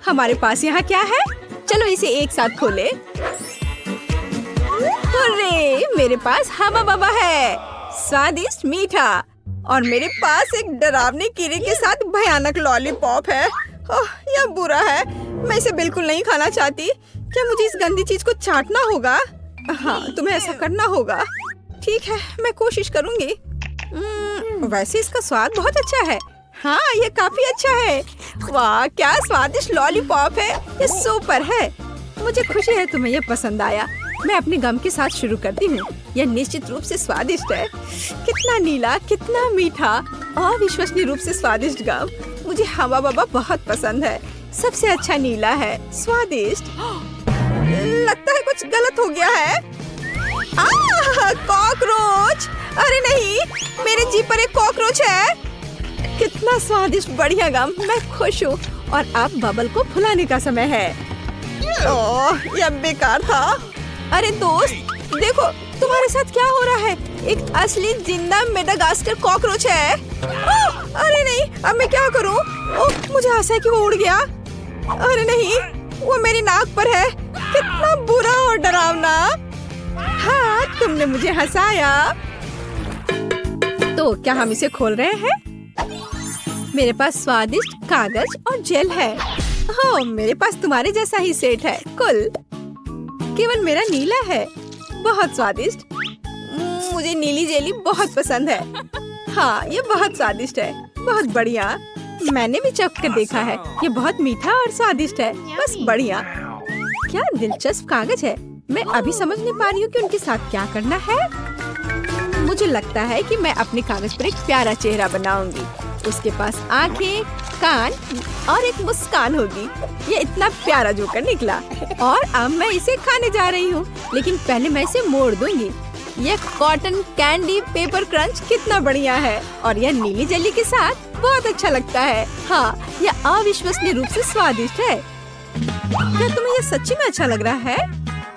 हमारे पास यहाँ क्या है? चलो इसे एक साथ खोले। अरे मेरे पास हवा बाबा है, स्वादिष्ट मीठा। और मेरे पास एक डरावने कीड़े के साथ भयानक लॉलीपॉप है। ओह, यह बुरा है, मैं इसे बिल्कुल नहीं खाना चाहती। क्या मुझे इस गंदी चीज को चाटना होगा? हाँ, तुम्हें ऐसा करना होगा। ठीक है, मैं कोशिश करूंगी। वैसे इसका स्वाद बहुत अच्छा है। हाँ, ये काफी अच्छा है। वाह, क्या स्वादिष्ट लॉलीपॉप है, ये सुपर है। मुझे खुशी है तुम्हें ये पसंद आया। मैं अपने गम के साथ शुरू करती हूँ। यह निश्चित रूप से स्वादिष्ट है। कितना नीला, कितना मीठा, अविश्वसनीय रूप से स्वादिष्ट गम। मुझे हवा बाबा बहुत पसंद है। सबसे अच्छा नीला है, स्वादिष्ट। लगता है कुछ गलत हो गया है। कॉकरोच! अरे नहीं, मेरे जीभ पर एक कॉकरोच है। कितना स्वादिष्ट, बढ़िया गम। मैं खुश हूँ। और अब बबल को फुलाने का समय है। ओह, यह बेकार था। अरे दोस्त, देखो तुम्हारे साथ क्या हो रहा है। एक असली जिंदा मेडागास्कर कॉकरोच है। अरे नहीं, अब मैं क्या करूं? ओह, मुझे आशा है कि वो उड़ गया। अरे नहीं, वो मेरी नाक पर है। कितना बुरा और डरावना। हाँ, तुमने मुझे हंसाया। तो क्या हम इसे खोल रहे हैं? मेरे पास स्वादिष्ट कागज और जेल है। ओह, मेरे पास तुम्हारे जैसा ही सेट है। कुल केवल मेरा नीला है। बहुत स्वादिष्ट। मुझे नीली जेली बहुत पसंद है। हाँ, ये बहुत स्वादिष्ट है। बहुत बढ़िया। मैंने भी चख कर देखा है। ये बहुत मीठा और स्वादिष्ट है। बस बढ़िया। क्या दिलचस्प कागज है। मैं अभी समझ नहीं पा रही हूँ कि उनके साथ क्या करना है। मुझे लगता है कि मैं अपने कागज पर एक प्यारा चेहरा बनाऊंगी। उसके पास आंखें, कान और एक मुस्कान होगी। ये इतना प्यारा जोकर निकला। और अब मैं इसे खाने जा रही हूँ, लेकिन पहले मैं इसे मोड़ दूंगी। ये कॉटन कैंडी पेपर क्रंच कितना बढ़िया है। और यह नीली जेली के साथ बहुत अच्छा लगता है। हाँ, यह अविश्वसनीय रूप से स्वादिष्ट है। क्या तुम्हें यह सच्ची में अच्छा लग रहा है?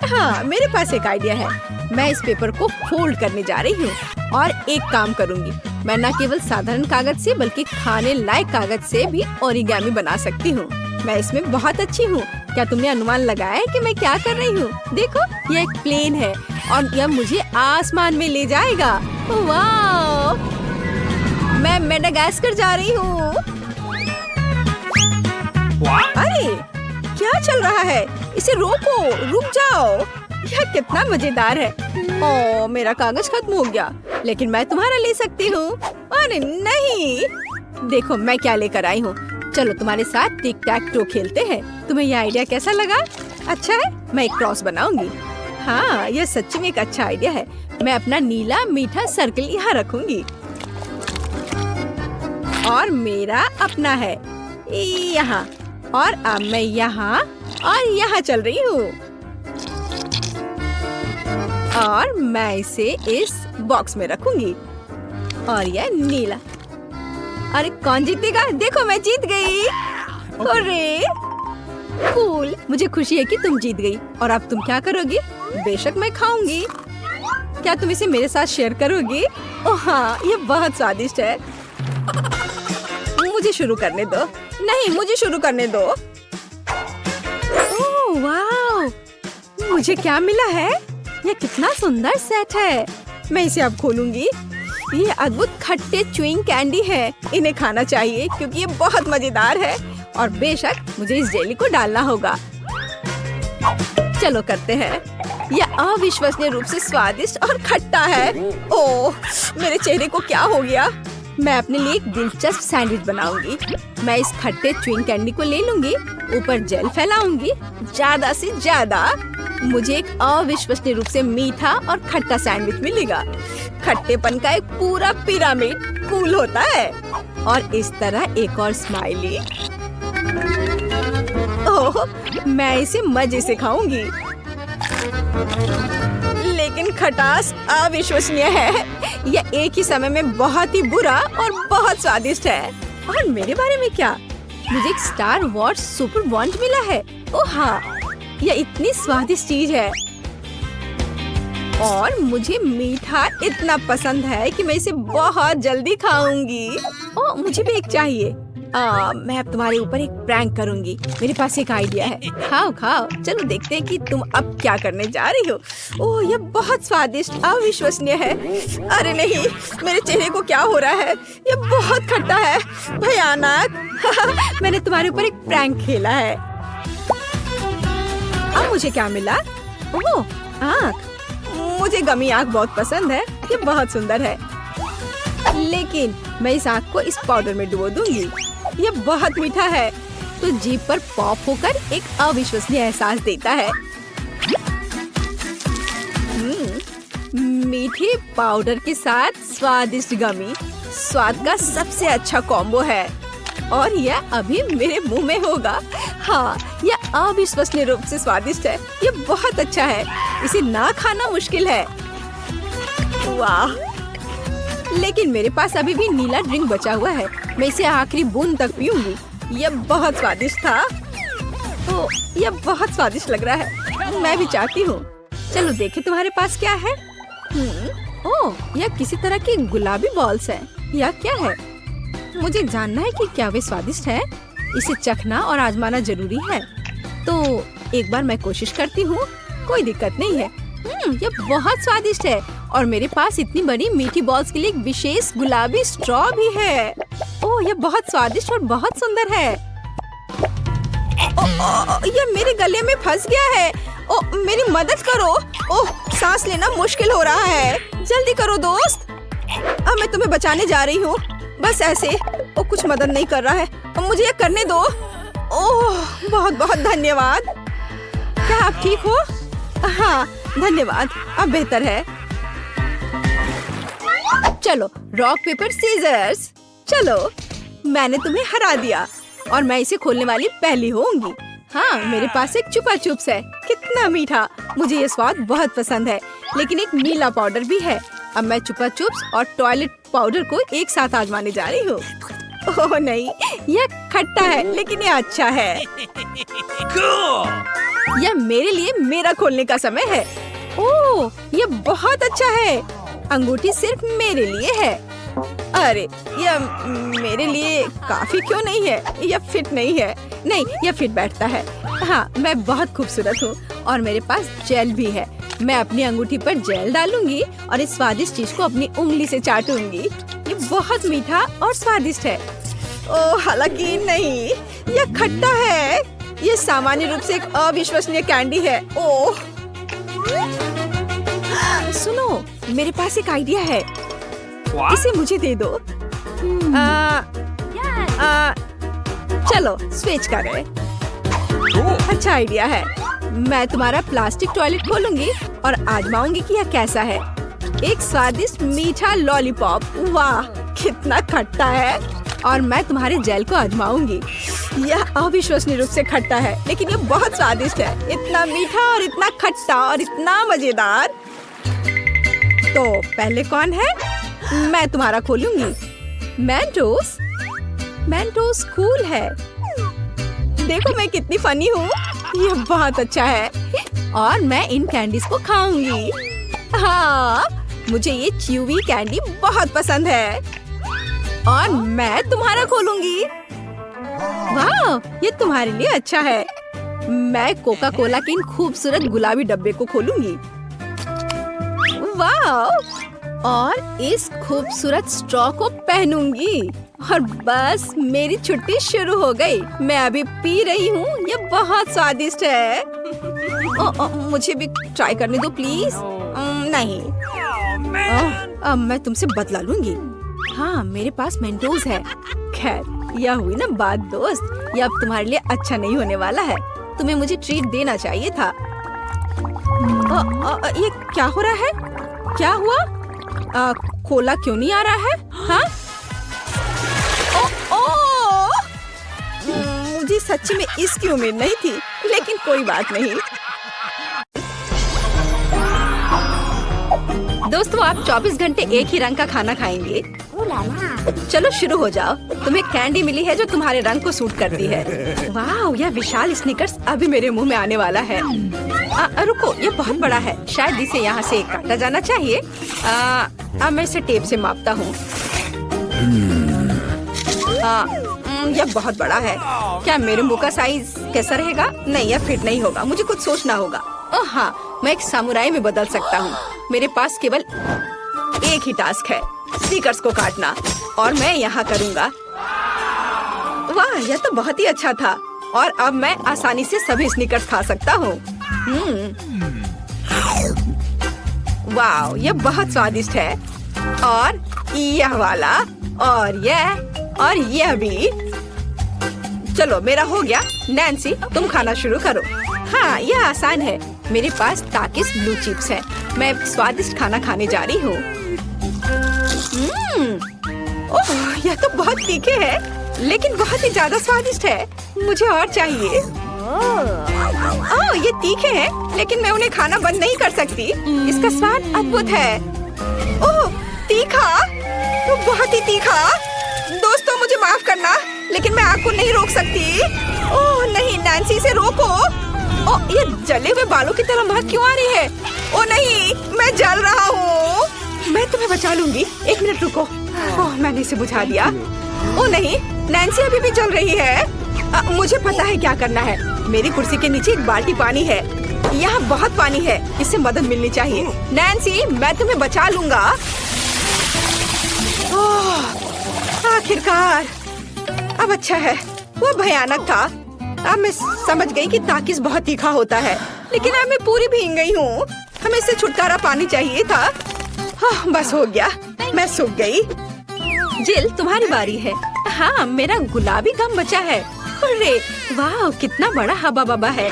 हाँ, मेरे पास एक आइडिया है। मैं इस पेपर को फोल्ड करने जा रही हूँ और एक काम करूँगी। मैं न केवल साधारण कागज से बल्कि खाने लायक कागज से भी ओरिगामी बना सकती हूँ। मैं इसमें बहुत अच्छी हूँ। क्या तुमने अनुमान लगाया है कि मैं क्या कर रही हूँ? देखो, यह एक प्लेन है और यह मुझे आसमान में ले जाएगा। वाह! मैं मेडागास्कर जा रही हूँ। अरे क्या चल रहा है? इसे रोको, रुक जाओ। यह कितना मजेदार है। ओह, मेरा कागज खत्म हो गया, लेकिन मैं तुम्हारा ले सकती हूँ। अरे नहीं, देखो मैं क्या लेकर आई हूँ। चलो तुम्हारे साथ टिक टैक टो खेलते हैं। तुम्हें यह आइडिया कैसा लगा? अच्छा है, मैं एक क्रॉस बनाऊंगी। हाँ, यह सच्ची में एक अच्छा आइडिया है। मैं अपना नीला मीठा सर्कल यहाँ रखूंगी और मेरा अपना है यहाँ। और अब मैं यहाँ और यहाँ चल रही हूँ और मैं इसे इस बॉक्स में रखूंगी। और यह नीला। अरे कौन जीतेगा? देखो मैं जीत गई। अरे कूल, मुझे खुशी है कि तुम जीत गई। और अब तुम क्या करोगी? बेशक मैं खाऊंगी। क्या तुम इसे मेरे साथ शेयर करोगी? ओह हाँ, ये बहुत स्वादिष्ट है। मुझे शुरू करने दो। नहीं, मुझे शुरू करने दो। ओह वाह, मुझे क्या मिला है? यह कितना सुंदर सेट है। मैं इसे अब खोलूंगी। ये अद्भुत खट्टे च्युइंग कैंडी है। इन्हें खाना चाहिए क्योंकि ये बहुत मजेदार है। और बेशक मुझे इस जेली को डालना होगा। चलो करते हैं। यह अविश्वसनीय रूप से स्वादिष्ट और खट्टा है। ओह, मेरे चेहरे को क्या हो गया? मैं अपने लिए एक दिलचस्प सैंडविच बनाऊंगी। मैं इस खट्टे च्युइंग कैंडी को ले लूंगी, ऊपर जेल फैलाऊंगी ज्यादा से ज्यादा। मुझे एक अविश्वसनीय रूप से मीठा और खट्टा सैंडविच मिलेगा। खट्टेपन का एक पूरा पिरामिड कूल होता है। और इस तरह एक और स्माइली। ओह, मैं इसे मजे से खाऊंगी। लेकिन खटास अविश्वसनीय है। यह एक ही समय में बहुत ही बुरा और बहुत स्वादिष्ट है। और मेरे बारे में क्या? मुझे एक स्टार वॉर्स सुपर वॉन्ट मिला है। ओह हाँ, यह इतनी स्वादिष्ट चीज है। और मुझे मीठा इतना पसंद है कि मैं इसे बहुत जल्दी खाऊंगी। ओह, मुझे भी एक चाहिए। मैं अब तुम्हारे ऊपर एक प्रैंक करूंगी। मेरे पास एक आइडिया है। खाओ खाओ, चलो देखते हैं कि तुम अब क्या करने जा रही हो। ओह, ये बहुत स्वादिष्ट, अविश्वसनीय है। अरे नहीं, मेरे चेहरे को क्या हो रहा है? ये बहुत खट्टा है, भयानक। मैंने तुम्हारे ऊपर एक प्रैंक खेला है। अब मुझे क्या मिला? ओह, आँख। मुझे गमी आँख बहुत पसंद है, ये बहुत सुंदर है। लेकिन मैं इस आँख को इस पाउडर में डुबो दूंगी। ये बहुत मीठा है, तो जीभ पर पॉप होकर एक अविश्वसनीय एहसास देता है। मीठे पाउडर के साथ स्वादिष्ट गमी स्वाद का सबसे अच्छा कॉम्बो है, और यह अभी मेरे मुंह में होगा। हाँ, यह अविश्वसनीय रूप से स्वादिष्ट है। ये बहुत अच्छा है, इसे ना खाना मुश्किल है। वाह! लेकिन मेरे पास अभी भी नीला ड्रिंक बचा हुआ है। मैं इसे आखिरी बूंद तक पीऊंगी। यह बहुत स्वादिष्ट था। ओह, यह बहुत स्वादिष्ट लग रहा है। मैं भी चाहती हूँ। चलो देखें तुम्हारे पास क्या है। ओह, यह किसी तरह की गुलाबी बॉल्स है। यह क्या है? मुझे जानना है कि क्या वे स्वादिष्ट है। इसे चखना और आजमाना जरूरी है। तो एक बार मैं कोशिश करती हूँ। कोई दिक्कत नहीं है। यह बहुत स्वादिष्ट है, और मेरे पास इतनी बड़ी मीठी बॉल्स के लिए एक विशेष गुलाबी स्ट्रॉ भी है। ओह, यह बहुत स्वादिष्ट और बहुत सुंदर है। यह मेरे गले में फंस गया है। ओह, मेरी मदद करो। ओह, सांस लेना मुश्किल हो रहा है। जल्दी करो दोस्त। अब मैं तुम्हें बचाने जा रही हूँ। बस ऐसे। ओह, कुछ मदद नहीं कर रहा है। अब मुझे यह करने दो। ओह, बहुत बहुत धन्यवाद। क्या आप ठीक हो? हाँ, धन्यवाद। अब बेहतर है। चलो, रॉक पेपर सीजर्स। चलो, मैंने तुम्हें हरा दिया, और मैं इसे खोलने वाली पहली होंगी। हाँ, मेरे पास एक चुपा चुप्स है। कितना मीठा! मुझे ये स्वाद बहुत पसंद है। लेकिन एक नीला पाउडर भी है। अब मैं चुपा चुप्स और टॉयलेट पाउडर को एक साथ आजमाने जा रही हूँ। ओह नहीं, यह खट्टा है, लेकिन यह अच्छा है। यह मेरे लिए मेरा खोलने का समय है। ओह, यह बहुत अच्छा है। अंगूठी सिर्फ मेरे लिए है। अरे, यह मेरे लिए काफी क्यों नहीं है? यह फिट नहीं है। नहीं, यह फिट बैठता है। हाँ, मैं बहुत खूबसूरत हूँ, और मेरे पास जेल भी है। मैं अपनी अंगूठी पर जेल डालूंगी और इस स्वादिष्ट चीज को अपनी उंगली से चाटूंगी। ये बहुत मीठा और स्वादिष्ट है। ओह, हालांकि नहीं, यह खट्टा है। यह सामान्य रूप से एक अविश्वसनीय कैंडी है। ओह, सुनो, मेरे पास एक आइडिया है। इसे मुझे दे दो। चलो स्विच करें। अच्छा आइडिया है। मैं तुम्हारा प्लास्टिक टॉयलेट खोलूंगी और आजमाऊंगी कि यह कैसा है। एक स्वादिष्ट मीठा लॉलीपॉप। वाह, कितना खट्टा है। और मैं तुम्हारे जेल को आजमाऊंगी। यह अविश्वसनीय रूप से खट्टा है, लेकिन यह बहुत स्वादिष्ट है। इतना मीठा और इतना खट्टा और इतना मजेदार। तो पहले कौन है? मैं तुम्हारा खोलूंगी। मेंटोस। मेंटोस कूल है। देखो मैं कितनी फनी हूँ। यह बहुत अच्छा है, और मैं इन कैंडीज को खाऊंगी। हाँ, मुझे ये च्यूवी कैंडी बहुत पसंद है। और मैं तुम्हारा खोलूंगी। वाह, ये तुम्हारे लिए अच्छा है। मैं कोका कोला के इन खूबसूरत गुलाबी डब्बे को खोलूंगी। वाह, और इस खूबसूरत स्ट्रॉ को पहनूंगी, और बस मेरी छुट्टी शुरू हो गई। मैं अभी पी रही हूँ। ये बहुत स्वादिष्ट है। मुझे भी ट्राई करने दो प्लीज। नहीं, अब मैं तुमसे बदला लूंगी। हाँ, मेरे पास मेंटोस है। खैर, यह हुई ना बात दोस्त। यह अब तुम्हारे लिए अच्छा नहीं होने वाला है। तुम्हें मुझे ट्रीट देना चाहिए था। ये क्या हो रहा है? क्या हुआ? कोला क्यों नहीं आ रहा है? हाँ? मुझे सच्ची में इसकी उम्मीद नहीं थी, लेकिन कोई बात नहीं। दोस्तों, आप 24 घंटे एक ही रंग का खाना खाएंगे? चलो शुरू हो जाओ। तुम्हें कैंडी मिली है जो तुम्हारे रंग को सूट करती है। वाह, यह विशाल स्निकर्स अभी मेरे मुंह में आने वाला है। रुको, ये बहुत बड़ा है। शायद इसे यहाँ से काटा जाना चाहिए। अब मैं इसे टेप से मापता हूँ। यह बहुत बड़ा है। क्या मेरे मुंह का साइज कैसा रहेगा? नहीं, यह फिट नहीं होगा। मुझे कुछ सोचना होगा। ओह हाँ, मैं एक सामुराई में बदल सकता हूँ। मेरे पास केवल एक ही टास्क है, स्नीकर्स को काटना, और मैं यहाँ करूँगा। वाह, यह तो बहुत ही अच्छा था। और अब मैं आसानी से सभी स्नीकर्स खा सकता हूँ। वाह, यह बहुत स्वादिष्ट है। और यह वाला, और यह भी। चलो, मेरा हो गया। नैन्सी, तुम खाना शुरू करो। हाँ, यह आसान है। मेरे पास ताकिस ब्लू चिप्स है। मैं स्वादिष्ट खाना खाने जा रही हूँ। ओह, यह तो बहुत तीखे है, लेकिन बहुत ही ज्यादा स्वादिष्ट है। मुझे और चाहिए। ओह, ये तीखे हैं, लेकिन मैं उन्हें खाना बंद नहीं कर सकती। इसका स्वाद अद्भुत है। ओह, तीखा, वो बहुत ही तीखा। दोस्तों, मुझे माफ करना, लेकिन मैं आग को नहीं रोक सकती। ओह नहीं, नैन्सी, से रोको। ओह, ये जले हुए बालों की तरह महक क्यों आ रही है? ओह नहीं, मैं जल रहा हूँ। मैं तुम्हें बचा लूंगी। एक मिनट रुको। ओह, मैंने इसे बुझा दिया। ओह नहीं, नैन्सी अभी भी जल रही है। मुझे पता है क्या करना है। मेरी कुर्सी के नीचे एक बाल्टी पानी है। यहाँ बहुत पानी है, इससे मदद मिलनी चाहिए। नैन्सी, मैं तुम्हें बचा लूंगा। आखिरकार, अब अच्छा है। वो भयानक था। अब मैं समझ गई कि ताकिस बहुत तीखा होता है, लेकिन अब मैं पूरी भीग गई हूँ। हमें इससे छुटकारा पानी चाहिए था। बस हो गया, मैं सूख गई। जिल, तुम्हारी बारी है। हाँ, मेरा गुलाबी गम बचा है। अरे वाह, कितना बड़ा हवा बबा है।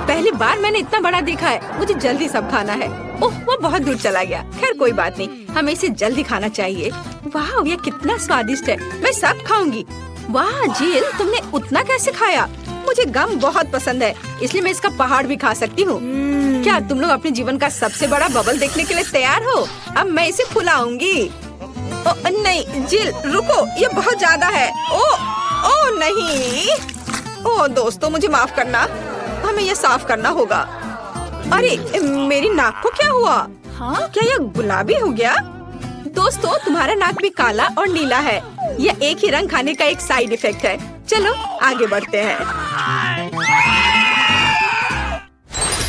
पहली बार मैंने इतना बड़ा देखा है। मुझे जल्दी सब खाना है। ओह, वो बहुत दूर चला गया। खैर कोई बात नहीं, हमें इसे जल्दी खाना चाहिए। वाह, ये कितना स्वादिष्ट है। मैं सब खाऊंगी। वाह जिल, तुमने उतना कैसे खाया? मुझे गम बहुत पसंद है, इसलिए मैं इसका पहाड़ भी खा सकती हूँ। क्या तुम लोग अपने जीवन का सबसे बड़ा बबल देखने के लिए तैयार हो? अब मैं इसे फुलाऊंगी। नहीं जिल, रुको, ये बहुत ज्यादा है। ओ नहीं। ओ दोस्तों, मुझे माफ करना, हमें ये साफ करना होगा। अरे मेरी नाक को क्या हुआ? हाँ? क्या यह गुलाबी हो गया? दोस्तों, तुम्हारा नाक भी काला और नीला है। यह एक ही रंग खाने का एक साइड इफेक्ट है। चलो आगे बढ़ते हैं।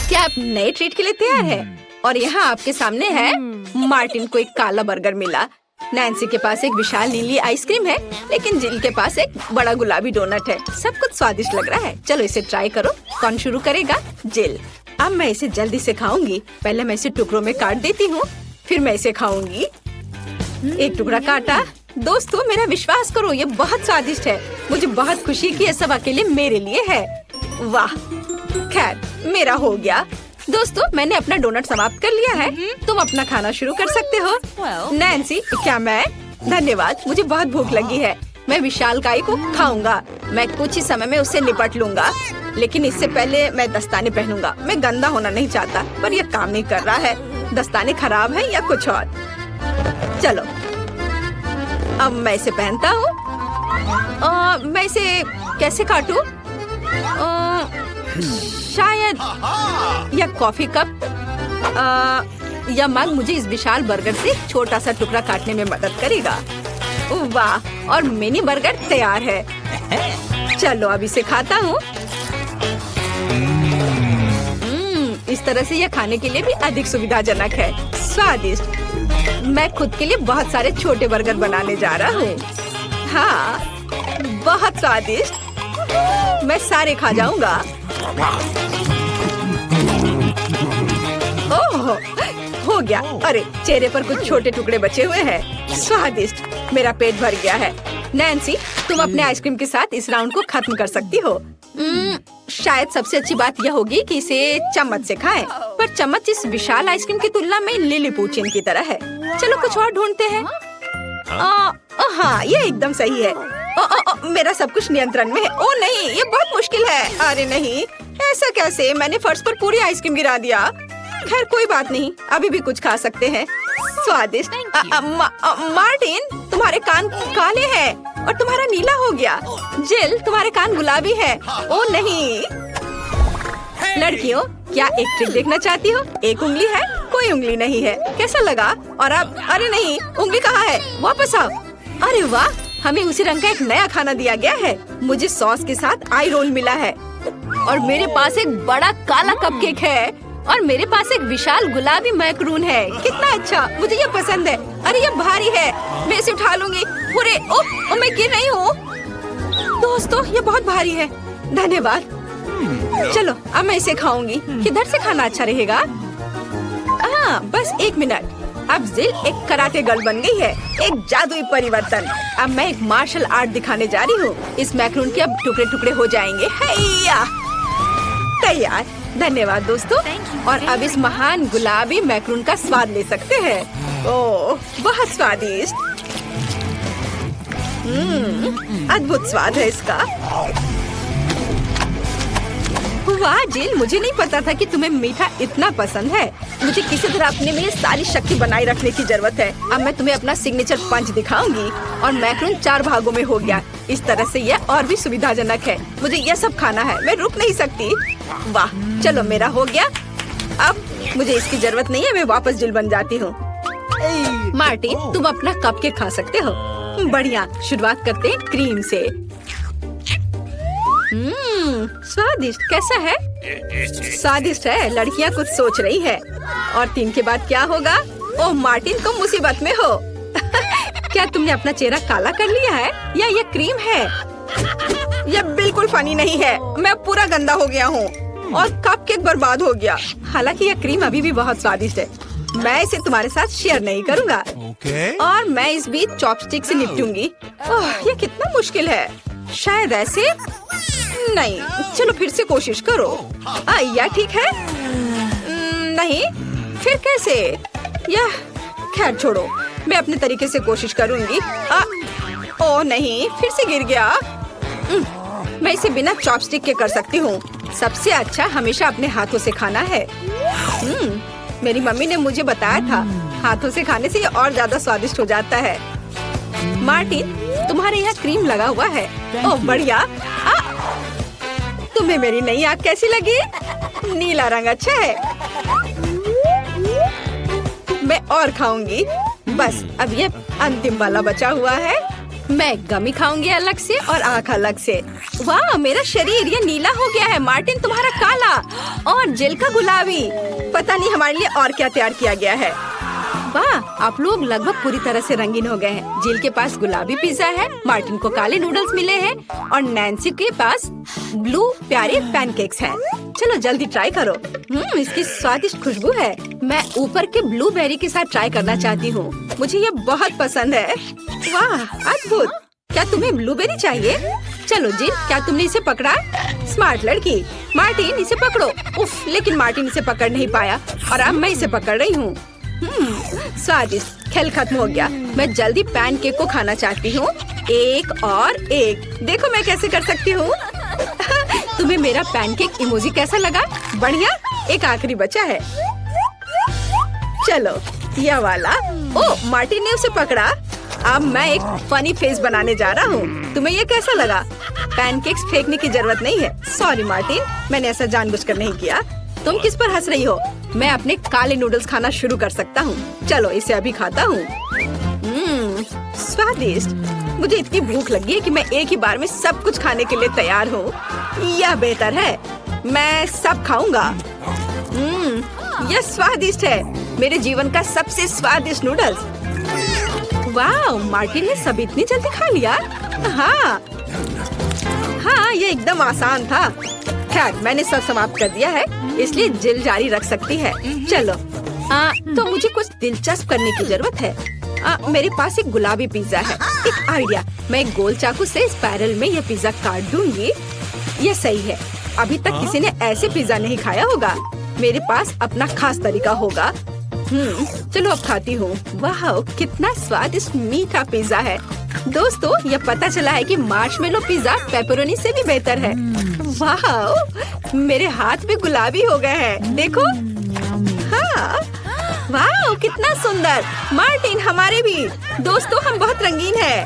क्या आप नए ट्रीट के लिए तैयार हैं? और यहाँ आपके सामने है। मार्टिन को एक काला बर्गर मिला। नैन्सी के पास एक विशाल नीली आइसक्रीम है, लेकिन जिल के पास एक बड़ा गुलाबी डोनट है। सब कुछ स्वादिष्ट लग रहा है। चलो इसे ट्राई करो। कौन शुरू करेगा? जिल। अब मैं इसे जल्दी से खाऊंगी। पहले मैं इसे टुकड़ों में काट देती हूँ, फिर मैं इसे खाऊंगी। एक टुकड़ा काटा। दोस्तों, मेरा विश्वास करो, ये बहुत स्वादिष्ट है। मुझे बहुत खुशी कि ये सब अकेले मेरे लिए है। वाह, खैर मेरा हो गया। दोस्तों, मैंने अपना डोनट समाप्त कर लिया है। तुम अपना खाना शुरू कर सकते हो। नैन्सी, क्या मैं? धन्यवाद, मुझे बहुत भूख लगी है। मैं विशालकाय को खाऊंगा। मैं कुछ ही समय में उससे निपट लूंगा, लेकिन इससे पहले मैं दस्ताने पहनूंगा। मैं गंदा होना नहीं चाहता, पर यह काम नहीं कर रहा है। दस्ताने खराब है या कुछ और। चलो अब मैं इसे पहनता हूँ। मैं इसे कैसे काटूं? शायद यह कॉफी कप या मग मुझे इस विशाल बर्गर से छोटा सा टुकड़ा काटने में मदद करेगा। वाह, और मिनी बर्गर तैयार है। चलो अब इसे खाता हूँ। इस तरह से यह खाने के लिए भी अधिक सुविधाजनक है। स्वादिष्ट। मैं खुद के लिए बहुत सारे छोटे बर्गर बनाने जा रहा हूँ। हाँ, बहुत स्वादिष्ट। मैं सारे खा जाऊंगा। ओह, हो गया। अरे चेहरे पर कुछ छोटे टुकड़े बचे हुए हैं। स्वादिष्ट। मेरा पेट भर गया है। नैन्सी, तुम अपने आइसक्रीम के साथ इस राउंड को खत्म कर सकती हो। शायद सबसे अच्छी बात यह होगी कि इसे चम्मच से खाएं। पर चम्मच इस विशाल आइसक्रीम की तुलना में लिलीपुचिन की तरह है। चलो कुछ और ढूंढते हैं। हाँ, ये एकदम सही है। मेरा सब कुछ नियंत्रण में है। ओ नहीं, ये बहुत मुश्किल है। अरे नहीं, ऐसा कैसे? मैंने फर्श पर पूरी आइसक्रीम गिरा दिया। खैर कोई बात नहीं, अभी भी कुछ खा सकते हैं। स्वादिष्ट। मार्टिन, तुम्हारे कान काले हैं और तुम्हारा नीला हो गया। जिल, तुम्हारे कान गुलाबी है। ओ नहीं। लड़कियों, क्या एक ट्रिक देखना चाहती हो? एक उंगली है, कोई उंगली नहीं है। कैसा लगा? और अब? अरे नहीं, उंगली कहाँ है? वापस आओ। अरे वाह, हमें उसी रंग का एक नया खाना दिया गया है। मुझे सॉस के साथ आई रोल मिला है और मेरे पास एक बड़ा काला कपकेक है और मेरे पास एक विशाल गुलाबी मैक्रून है। कितना अच्छा, मुझे ये पसंद है। अरे ये भारी है, मैं इसे उठा लूंगी। पूरे ओ मैं गिर रही हूँ। दोस्तों ये बहुत भारी है। धन्यवाद। चलो अब मैं इसे खाऊंगी। किधर से खाना अच्छा रहेगा? बस 1 मिनट। अब जिल एक कराटे गर्ल बन गई है, एक जादुई परिवर्तन। अब मैं एक मार्शल आर्ट दिखाने जा रही हूँ। इस मैक्रून के अब टुकड़े टुकड़े हो जाएंगे। हैया, तैयार। धन्यवाद दोस्तों। और अब इस महान गुलाबी मैक्रून का स्वाद ले सकते हैं। ओह बहुत स्वादिष्ट। अद्भुत स्वाद है इसका। वाह जिल, मुझे नहीं पता था कि तुम्हें मीठा इतना पसंद है। मुझे किसी तरह अपने में सारी शक्ति बनाए रखने की जरूरत है। अब मैं तुम्हें अपना सिग्नेचर पंच दिखाऊंगी। और मैक्रून 4 भागों में हो गया। इस तरह से यह और भी सुविधाजनक है। मुझे यह सब खाना है, मैं रुक नहीं सकती। वाह चलो मेरा हो गया। अब मुझे इसकी जरूरत नहीं है, मैं वापस जिल बन जाती हूँ। मार्टिन तुम अपना कपकेक खा सकते हो। बढ़िया, शुरुआत करते हैं क्रीम से। स्वादिष्ट। कैसा है? स्वादिष्ट है। लड़कियाँ कुछ सोच रही है। और 3 के बाद क्या होगा? ओह मार्टिन तुम मुसीबत में हो। क्या तुमने अपना चेहरा काला कर लिया है या ये क्रीम है? यह बिल्कुल फनी नहीं है। मैं पूरा गंदा हो गया हूँ और कपकेक बर्बाद हो गया। हालांकि यह क्रीम अभी भी बहुत स्वादिष्ट है। मैं इसे तुम्हारे साथ शेयर नहीं करूँगा। और मैं इस बीच चॉपस्टिक से निपटूंगी। ओह ये कितना मुश्किल है। शायद ऐसे नहीं। चलो फिर से कोशिश करो। यह ठीक है? नहीं, फिर कैसे? यह खैर छोड़ो, मैं अपने तरीके से कोशिश करूंगी। ओह नहीं, फिर से गिर गया। मैं इसे बिना चॉपस्टिक के कर सकती हूँ। सबसे अच्छा हमेशा अपने हाथों से खाना है। मेरी मम्मी ने मुझे बताया था हाथों से खाने से ये और ज्यादा स्वादिष्ट हो जाता है। मार्टिन तुम्हारे यहाँ क्रीम लगा हुआ है। ओह बढ़िया। तुम्हें मेरी नई आँख कैसी लगी? नीला रंग अच्छा है। मैं और खाऊंगी। बस अब ये अंतिम वाला बचा हुआ है। मैं गमी खाऊंगी अलग से और आँख अलग से। वाह मेरा शरीर ये नीला हो गया है। मार्टिन तुम्हारा काला और जिल का गुलाबी। पता नहीं हमारे लिए और क्या तैयार किया गया है। वाह आप लोग लगभग पूरी तरह से रंगीन हो गए हैं। जिल के पास गुलाबी पिज्जा है, मार्टिन को काले नूडल्स मिले हैं और नैन्सी के पास ब्लू प्यारे पैनकेक्स हैं। चलो जल्दी ट्राई करो। इसकी स्वादिष्ट खुशबू है। मैं ऊपर के ब्लूबेरी के साथ ट्राई करना चाहती हूँ। मुझे ये बहुत पसंद है। वाह अद्भुत। क्या तुम्हें ब्लूबेरी चाहिए? चलो जिल, क्या तुमने इसे पकड़ा? स्मार्ट लड़की। मार्टिन इसे पकड़ो। उफ, लेकिन मार्टिन इसे पकड़ नहीं पाया और अब मैं इसे पकड़ रही हूँ। स्वादिष्ट। खेल खत्म हो गया। मैं जल्दी पैनकेक को खाना चाहती हूँ। एक और एक। देखो मैं कैसे कर सकती हूँ। तुम्हें मेरा पैनकेक इमोजी कैसा लगा? बढ़िया। एक आखिरी बचा है। चलो यह वाला। ओह मार्टिन ने उसे पकड़ा। अब मैं एक फनी फेस बनाने जा रहा हूँ। तुम्हें ये कैसा लगा? पैनकेक्स फेंकने की जरूरत नहीं है। सॉरी मार्टिन, मैंने ऐसा जानबूझकर नहीं किया। तुम किस पर हंस रही हो? मैं अपने काले नूडल्स खाना शुरू कर सकता हूँ। चलो इसे अभी खाता हूँ। स्वादिष्ट। मुझे इतनी भूख लगी है कि मैं एक ही बार में सब कुछ खाने के लिए तैयार हूँ। यह बेहतर है। मैं सब खाऊंगा। यह स्वादिष्ट है। मेरे जीवन का सबसे स्वादिष्ट नूडल्स। वाह मार्टिन ने सब इतनी जल्दी खा लिया। हाँ ये एकदम आसान था। खैर मैंने सब समाप्त कर दिया है, इसलिए जिल जारी रख सकती है। चलो तो मुझे कुछ दिलचस्प करने की जरूरत है। मेरे पास एक गुलाबी पिज्जा है। एक आइडिया, मैं एक गोल चाकू से स्पाइरल में यह पिज्जा काट दूंगी। यह सही है। अभी तक किसी ने ऐसे पिज्जा नहीं खाया होगा। मेरे पास अपना खास तरीका होगा। चलो अब खाती हूँ। वाह कितना स्वादिष्ट मीठा पिज्जा है। दोस्तों यह पता चला है कि मार्शमेलो पिज्जा पेपरोनी से भी बेहतर है। वाह मेरे हाथ भी गुलाबी हो गए हैं। देखो। हाँ वाह कितना सुंदर। मार्टिन हमारे भी। दोस्तों हम बहुत रंगीन हैं।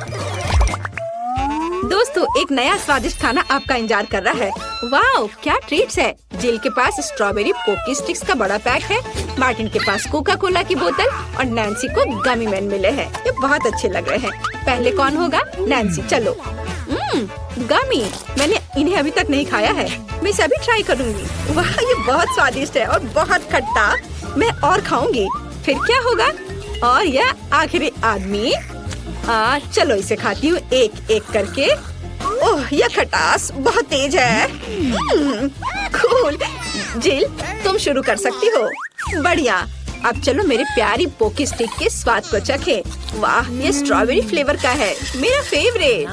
दोस्तों, एक नया स्वादिष्ट खाना आपका इंतजार कर रहा है। वाओ, क्या ट्रीट्स है। जिल के पास स्ट्रॉबेरी पोकी स्टिक्स का बड़ा पैक है, मार्टिन के पास कोका कोला की बोतल और नैन्सी को गमी मैन मिले हैं। ये बहुत अच्छे लग रहे हैं। पहले कौन होगा? नैन्सी। चलो। गमी, मैंने इन्हें अभी तक नहीं खाया है। मैं इसे अभी ट्राई करूंगी। वाह, ये बहुत स्वादिष्ट है और बहुत खट्टा। मैं और खाऊंगी। फिर क्या होगा? और यह आखिरी आदमी। चलो इसे खाती हूँ एक एक करके। ओह, यह खटास बहुत तेज है। कूल। जिल, तुम शुरू कर सकती हो। बढ़िया। अब चलो मेरे प्यारी पोकी स्टिक के स्वाद को चखें। वाह, ये स्ट्रॉबेरी फ्लेवर का है, मेरा फेवरेट।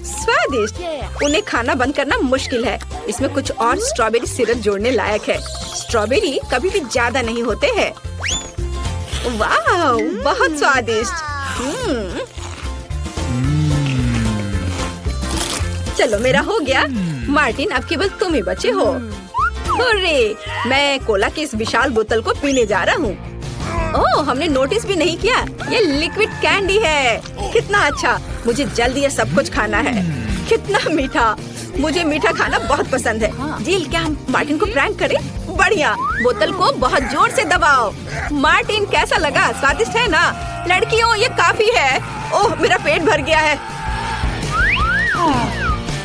स्वादिष्ट। उन्हें खाना बंद करना मुश्किल है। इसमें कुछ और स्ट्रॉबेरी सिरप जोड़ने लायक है। स्ट्रॉबेरी कभी भी ज्यादा नहीं होते हैं। वाह, बहुत स्वादिष्ट। चलो, मेरा हो गया। मार्टिन, अब केवल तुम ही बचे हो। हुर्रे! मैं कोला की इस विशाल बोतल को पीने जा रहा हूँ। ओह, हमने नोटिस भी नहीं किया। ये लिक्विड कैंडी है। कितना अच्छा। मुझे जल्दी ये सब कुछ खाना है। कितना मीठा। मुझे मीठा खाना बहुत पसंद है। जिल, क्या हम मार्टिन को प्रैंक करें? बढ़िया। बोतल को बहुत जोर से दबाओ। मार्टिन, कैसा लगा? स्वादिष्ट है ना? लड़कियों, ये काफी है। ओह, मेरा पेट भर गया है।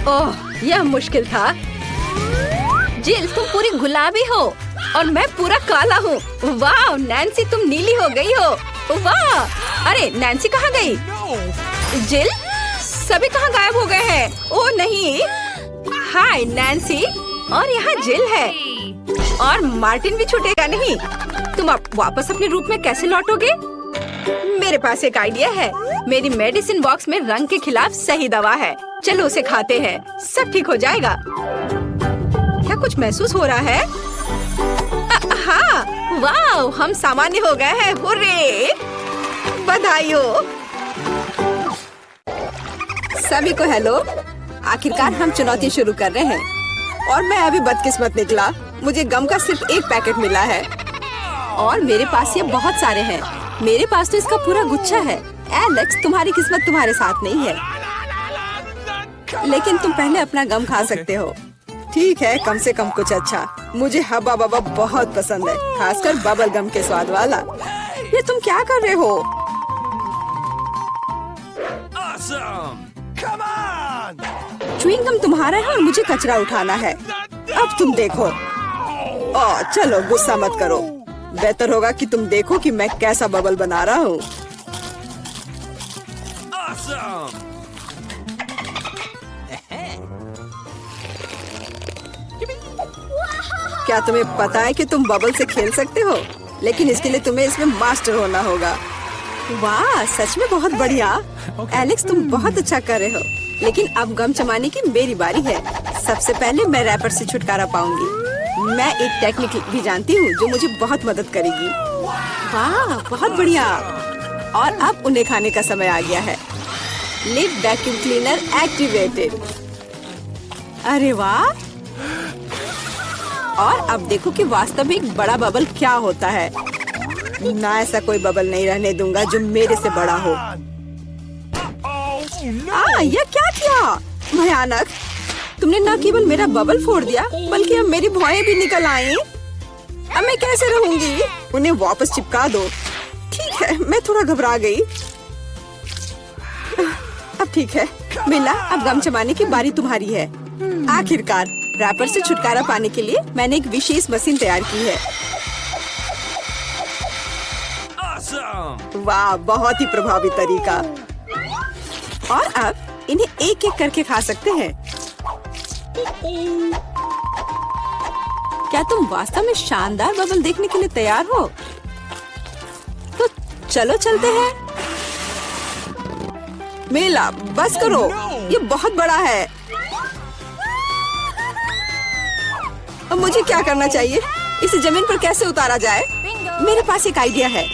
ओह, यह मुश्किल था। जिल, तुम पूरी गुलाबी हो और मैं पूरा काला हूँ। वाह, नैन्सी, तुम नीली हो गई हो। वाह। अरे, नैन्सी कहाँ गई? जिल, सभी कहाँ गायब हो गए हैं? ओह नहीं। हाय नैन्सी, और यहाँ जिल है और मार्टिन भी छूटेगा नहीं। तुम अब वापस अपने रूप में कैसे लौटोगे? मेरे पास एक आइडिया है। मेरी मेडिसिन बॉक्स में रंग के खिलाफ सही दवा है। चलो उसे खाते हैं, सब ठीक हो जाएगा। क्या कुछ महसूस हो रहा है? हाँ, वाह, हम सामान्य हो गए हैं। हुर्रे! बधाई हो। सभी को हेलो। आखिरकार हम चुनौती शुरू कर रहे हैं और मैं अभी बदकिस्मत निकला। मुझे गम का सिर्फ एक पैकेट मिला है और मेरे पास ये बहुत सारे हैं। मेरे पास तो इसका पूरा गुच्छा है। एलेक्स, तुम्हारी किस्मत तुम्हारे साथ नहीं है, लेकिन तुम पहले अपना गम खा सकते हो। ठीक है, कम से कम कुछ अच्छा। मुझे हब्बा बब्बा बहुत पसंद है, खासकर बबल गम के स्वाद वाला। ये तुम क्या कर रहे हो? च्युइंग गम तुम्हारा है और मुझे कचरा उठाना है। अब तुम देखो। चलो गुस्सा मत करो। बेहतर होगा कि तुम देखो कि मैं कैसा बबल बना रहा हूँ। क्या तुम्हें पता है कि तुम बबल से खेल सकते हो? लेकिन इसके लिए तुम्हें इसमें मास्टर होना होगा। वाह, सच में बहुत बढ़िया। एलेक्स, तुम बहुत अच्छा कर रहे हो। लेकिन अब गम चबाने की मेरी बारी है। सबसे पहले मैं रैपर से छुटकारा पाऊंगी। मैं एक टेक्निक भी जानती हूँ जो मुझे बहुत मदद करेगी। वाह, बहुत बढ़िया। और अब उन्हें खाने का समय आ गया है। Lid vacuum cleaner activated. अरे वाह। और अब देखो कि वास्तव में एक बड़ा बबल क्या होता है। ना, ऐसा कोई बबल नहीं रहने दूंगा जो मेरे से बड़ा हो। यह क्या किया? भयानक। तुमने न केवल मेरा बबल फोड़ दिया, बल्कि अब मेरी भौएं भी निकल आई। अब मैं कैसे रहूंगी? उन्हें वापस चिपका दो। ठीक है, मैं थोड़ा घबरा गई। अब ठीक है। मिला, अब गम चबाने की बारी तुम्हारी है। आखिरकार रैपर से छुटकारा पाने के लिए मैंने एक विशेष मशीन तैयार की है। वाह, बहुत ही प्रभावी तरीका। और अब इन्हें एक एक करके खा सकते हैं। क्या तुम वास्तव में शानदार बबल देखने के लिए तैयार हो? तो चलो चलते हैं। मेला, बस करो, ये बहुत बड़ा है। अब मुझे क्या करना चाहिए? इसे जमीन पर कैसे उतारा जाए? मेरे पास एक आइडिया है।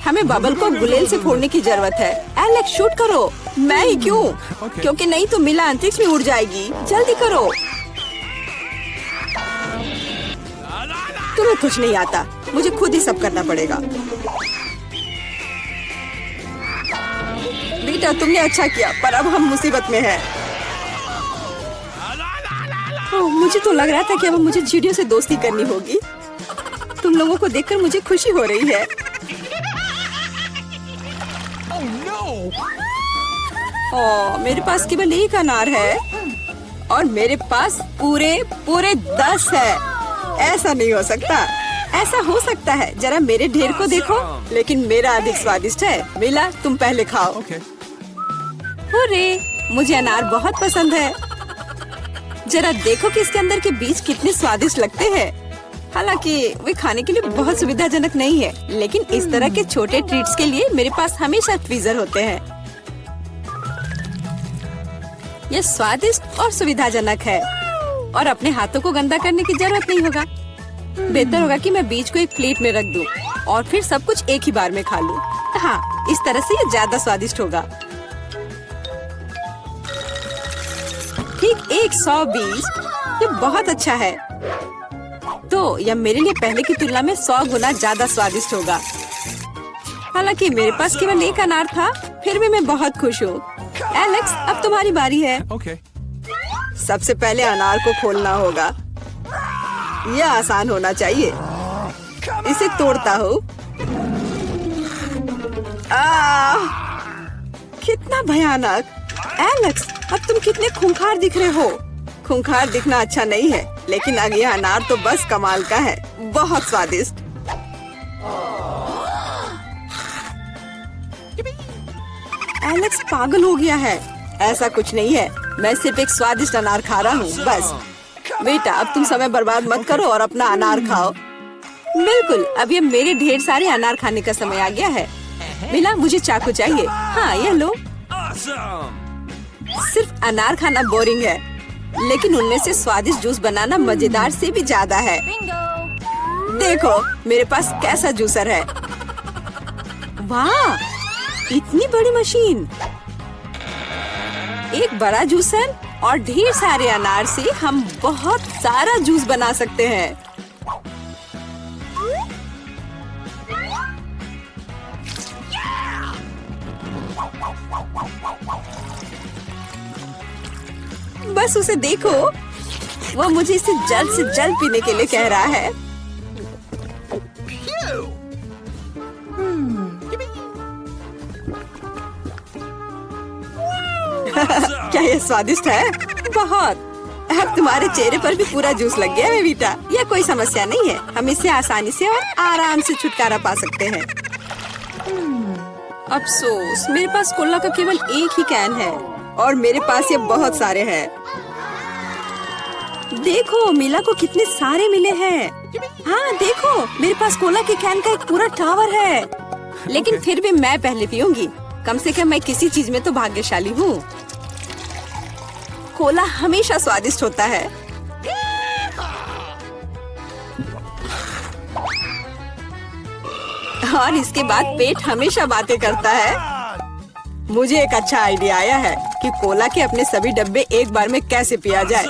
हमें बबल को गुलेल से फोड़ने की जरूरत है। एलेक्स, शूट करो। मैं ही क्यों? क्योंकि नहीं तो मिला अंतरिक्ष में उड़ जाएगी। जल्दी करो। तुम्हें कुछ नहीं आता, मुझे खुद ही सब करना पड़ेगा। बेटा तुमने अच्छा किया, पर अब हम मुसीबत में हैं। ओह, मुझे तो लग रहा था कि अब मुझे चिड़ियों से दोस्ती करनी होगी। तुम लोगों को देखकर मुझे खुशी हो रही है। ओह, मेरे पास केवल एक अनार है और मेरे पास पूरे 10 है। ऐसा नहीं हो सकता। ऐसा हो सकता है, जरा मेरे ढेर को देखो, लेकिन मेरा अधिक स्वादिष्ट है। मिला, तुम पहले खाओ। अरे, मुझे अनार बहुत पसंद है। जरा देखो कि इसके अंदर के बीज कितने स्वादिष्ट लगते हैं। हालांकि वे खाने के लिए बहुत सुविधाजनक नहीं है, लेकिन इस तरह के छोटे ट्रीट्स के लिए मेरे पास हमेशा ट्वीजर होते हैं। यह स्वादिष्ट और सुविधाजनक है और अपने हाथों को गंदा करने की जरूरत नहीं होगा। बेहतर होगा कि मैं बीज को एक प्लेट में रख दूं और फिर सब कुछ एक ही बार में खा लूं। हाँ, इस तरह से ये ज्यादा स्वादिष्ट होगा। ठीक 100 बीज, ये बहुत अच्छा है। तो यह मेरे लिए पहले की तुलना में 100 गुना ज्यादा स्वादिष्ट होगा। हालांकि मेरे पास केवल एक अनार था, फिर भी मैं बहुत खुश हूँ। एलेक्स, अब तुम्हारी बारी है। सबसे पहले अनार को खोलना होगा। यह आसान होना चाहिए। इसे तोड़ता हूँ। कितना भयानक! एलेक्स, अब तुम कितने खूंखार दिख रहे हो। खूंखार दिखना अच्छा नहीं है, लेकिन अब यह अनार तो बस कमाल का है। बहुत स्वादिष्ट। एलेक्स पागल हो गया है। ऐसा कुछ नहीं है, मैं सिर्फ एक स्वादिष्ट अनार खा रहा हूँ, बस। बेटा, अब तुम समय बर्बाद मत करो और अपना अनार खाओ। बिल्कुल, अब ये मेरे ढेर सारे अनार खाने का समय आ गया है। मिला, मुझे चाकू चाहिए। हाँ, ये लो। सिर्फ अनार खाना बोरिंग है, लेकिन उनमें से स्वादिष्ट जूस बनाना मजेदार से भी ज्यादा है। देखो, मेरे पास कैसा जूसर है। वाह, इतनी बड़ी मशीन। एक बड़ा जूसर और ढेर सारे अनार से हम बहुत सारा जूस बना सकते हैं। बस उसे देखो, वो मुझे इसे जल्द से जल्द पीने के लिए कह रहा है। क्या ये स्वादिष्ट है? बहुत। अब तुम्हारे चेहरे पर भी पूरा जूस लग गया है बेटा। यह कोई समस्या नहीं है, हम इससे आसानी से और आराम से छुटकारा पा सकते हैं। अफसोस, मेरे पास कोला का केवल एक ही कैन है और मेरे पास ये बहुत सारे हैं। देखो, मिला को कितने सारे मिले हैं। हाँ देखो, मेरे पास कोला के कैन का एक पूरा टावर है। लेकिन फिर भी मैं पहले पीऊंगी। कम से कम मैं किसी चीज में तो भाग्यशाली हूँ। कोला हमेशा स्वादिष्ट होता है। और इसके बाद पेट हमेशा बातें करता है। मुझे एक अच्छा आइडिया आया है कि कोला के अपने सभी डब्बे एक बार में कैसे पिया जाए।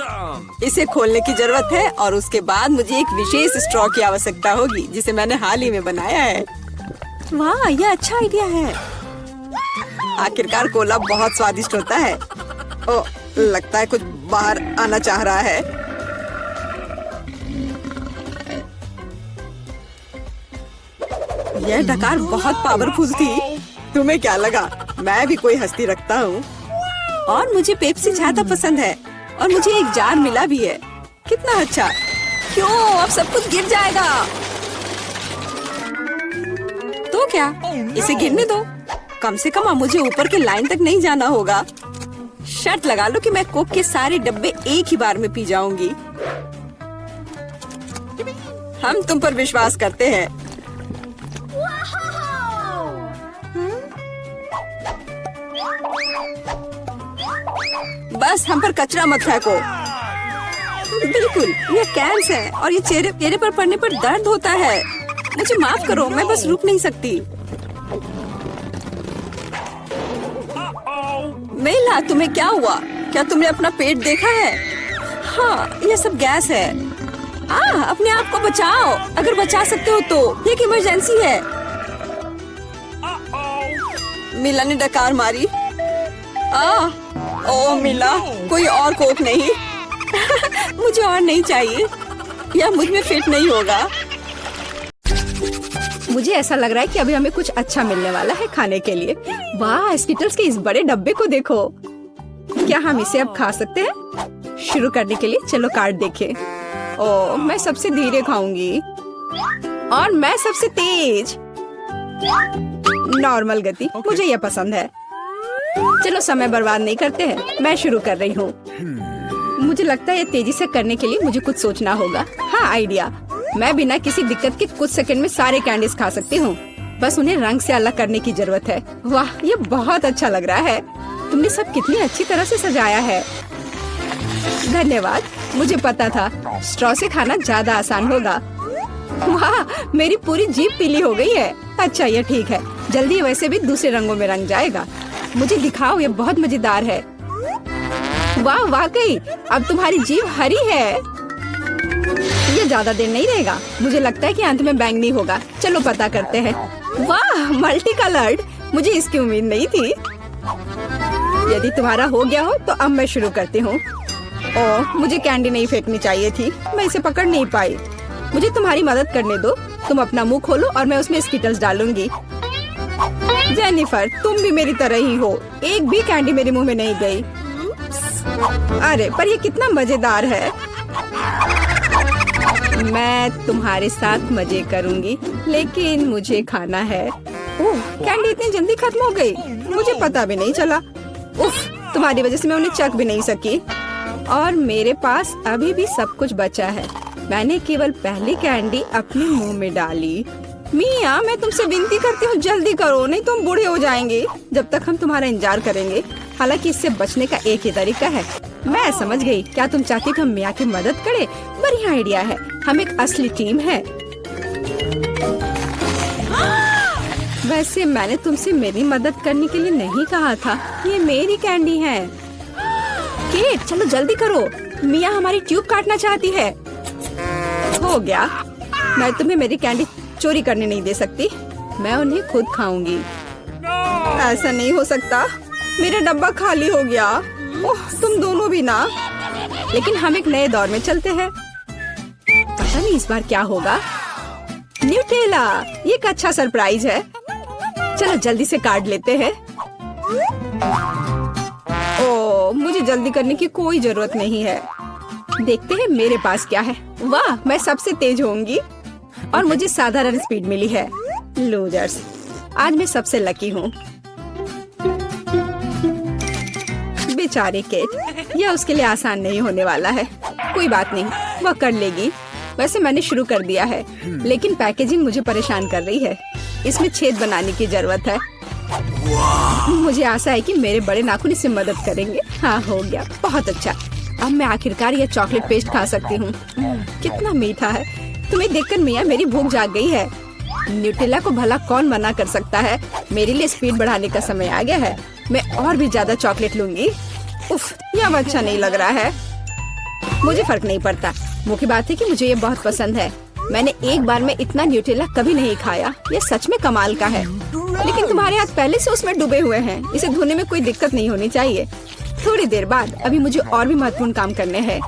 इसे खोलने की जरूरत है और उसके बाद मुझे एक विशेष स्ट्रॉ की आवश्यकता होगी, जिसे मैंने हाल ही में बनाया है। वाह, यह अच्छा आइडिया है। आखिरकार कोला बहुत स्वादिष्ट होता है। ओह, लगता है कुछ बाहर आना चाह रहा है। यह डकार बहुत पावरफुल थी। तुम्हें क्या लगा मैं भी कोई हस्ती रखता हूँ? और मुझे पेप्सी ज्यादा पसंद है और मुझे एक जार मिला भी है। कितना अच्छा। क्यों, अब सब कुछ गिर जाएगा। तो क्या, इसे गिरने दो। कम से कम अब मुझे ऊपर के लाइन तक नहीं जाना होगा। शर्त लगा लो कि मैं कोक के सारे डब्बे एक ही बार में पी जाऊंगी। हम तुम पर विश्वास करते हैं। बस हम पर कचरा मत फेंको। बिल्कुल, ये कैंस है और ये चेहरे पर पड़ने पर दर्द होता है। मुझे माफ करो, मैं बस रुक नहीं सकती। मेला, तुम्हें क्या हुआ? क्या तुमने अपना पेट देखा है? हाँ, ये सब गैस है। अपने आप को बचाओ, अगर बचा सकते हो तो। ये एक इमरजेंसी है। मिला ने डकार मारी। ओ मिला, कोई और कोक नहीं। मुझे और नहीं चाहिए, यह मुझ में फिट नहीं होगा। मुझे ऐसा लग रहा है कि अभी हमें कुछ अच्छा मिलने वाला है खाने के लिए। वाह, स्किटल्स के इस बड़े डब्बे को देखो। क्या हम इसे अब खा सकते हैं? शुरू करने के लिए चलो कार्ड देखें। ओह, मैं सबसे धीरे खाऊंगी और मैं सबसे तेज। नॉर्मल गति, मुझे यह पसंद है। चलो समय बर्बाद नहीं करते हैं, मैं शुरू कर रही हूँ। मुझे लगता है ये तेजी से करने के लिए मुझे कुछ सोचना होगा। हाँ, आइडिया। मैं बिना किसी दिक्कत के कुछ सेकंड में सारे कैंडीज खा सकती हूँ। बस उन्हें रंग से अलग करने की जरूरत है। वाह, ये बहुत अच्छा लग रहा है। तुमने सब कितनी अच्छी तरह से सजाया है। धन्यवाद, मुझे पता था स्ट्रॉ से खाना ज्यादा आसान होगा। वाह, मेरी पूरी जीभ पीली हो गई है। अच्छा, ये ठीक है, जल्दी वैसे भी दूसरे रंगों में रंग जाएगा। मुझे दिखाओ, ये बहुत मजेदार है। वाह, वाकई अब तुम्हारी जीभ हरी है। ये ज्यादा देर नहीं रहेगा। मुझे लगता है कि अंत में बैंगनी होगा। चलो पता करते हैं। वाह, मल्टी कलर्ड, मुझे इसकी उम्मीद नहीं थी। यदि तुम्हारा हो गया हो तो अब मैं शुरू करती हूँ। ओह, मुझे कैंडी नहीं फेंकनी चाहिए थी, मैं इसे पकड़ नहीं पाई। मुझे तुम्हारी मदद करने दो। तुम अपना मुंह खोलो और मैं उसमें स्किटल्स डालूंगी। जेनिफर, तुम भी मेरी तरह ही हो। एक भी कैंडी मेरे मुंह में नहीं गई। अरे, पर ये कितना मजेदार है। मैं तुम्हारे साथ मजे करूंगी, लेकिन मुझे खाना है। ओह, कैंडी इतनी जल्दी खत्म हो गई, मुझे पता भी नहीं चला। उफ, तुम्हारी वजह से मैं उन्हें चख भी नहीं सकी। और मेरे पास अभी भी सब कुछ बचा है। मैंने केवल पहली कैंडी अपने मुंह में डाली। मिया, मैं तुमसे विनती करती हूँ, जल्दी करो, नहीं तो हम बूढ़े हो जाएंगे जब तक हम तुम्हारा इंतजार करेंगे। हालांकि इससे बचने का एक ही तरीका है। मैं समझ गई। क्या तुम चाहती कि हम मिया की मदद करें? बढ़िया आइडिया है। हम एक असली टीम है। वैसे मैंने तुमसे मेरी मदद करने के लिए नहीं कहा था। ये मेरी कैंडी है। केट, चलो जल्दी करो, मिया हमारी ट्यूब काटना चाहती है। हो गया। मैं तुम्हें मेरी कैंडी चोरी करने नहीं दे सकती। मैं उन्हें खुद खाऊंगी। ऐसा नहीं हो सकता, मेरा डब्बा खाली हो गया। ओह, तुम दोनों भी ना। लेकिन हम एक नए दौर में चलते हैं। पता नहीं इस बार क्या होगा। न्यूटेला, ये एक अच्छा सरप्राइज है। चलो जल्दी से काट लेते हैं। ओह, मुझे जल्दी करने की कोई जरूरत नहीं है। देखते हैं मेरे पास क्या है। वाह, मैं सबसे तेज होंगी और मुझे साधारण स्पीड मिली है। लूजर्स, आज मैं सबसे लकी हूँ। बेचारे केट, यह उसके लिए आसान नहीं होने वाला है। कोई बात नहीं, वह कर लेगी। वैसे मैंने शुरू कर दिया है, लेकिन पैकेजिंग मुझे परेशान कर रही है। इसमें छेद बनाने की जरूरत है। मुझे आशा है कि मेरे बड़े नाखून इससे मदद करेंगे। हाँ, हो गया, बहुत अच्छा। अब मैं आखिरकार यह चॉकलेट पेस्ट खा सकती हूँ। कितना मीठा है। तुम्हें देखकर मिया मेरी भूख जाग गई है। न्यूटेला को भला कौन मना कर सकता है। मेरे लिए स्पीड बढ़ाने का समय आ गया है। मैं और भी ज्यादा चॉकलेट लूंगी। उफ, यह अब अच्छा नहीं लग रहा है। मुझे फर्क नहीं पड़ता। मुख्य बात है कि मुझे ये बहुत पसंद है। मैंने एक बार में इतना न्यूटेला कभी नहीं खाया। ये सच में कमाल का है। लेकिन तुम्हारे हाथ पहले से उसमें डूबे हुए हैं। इसे धोने में कोई दिक्कत नहीं होनी चाहिए। थोड़ी देर बाद अभी मुझे और भी महत्वपूर्ण काम करने हैं।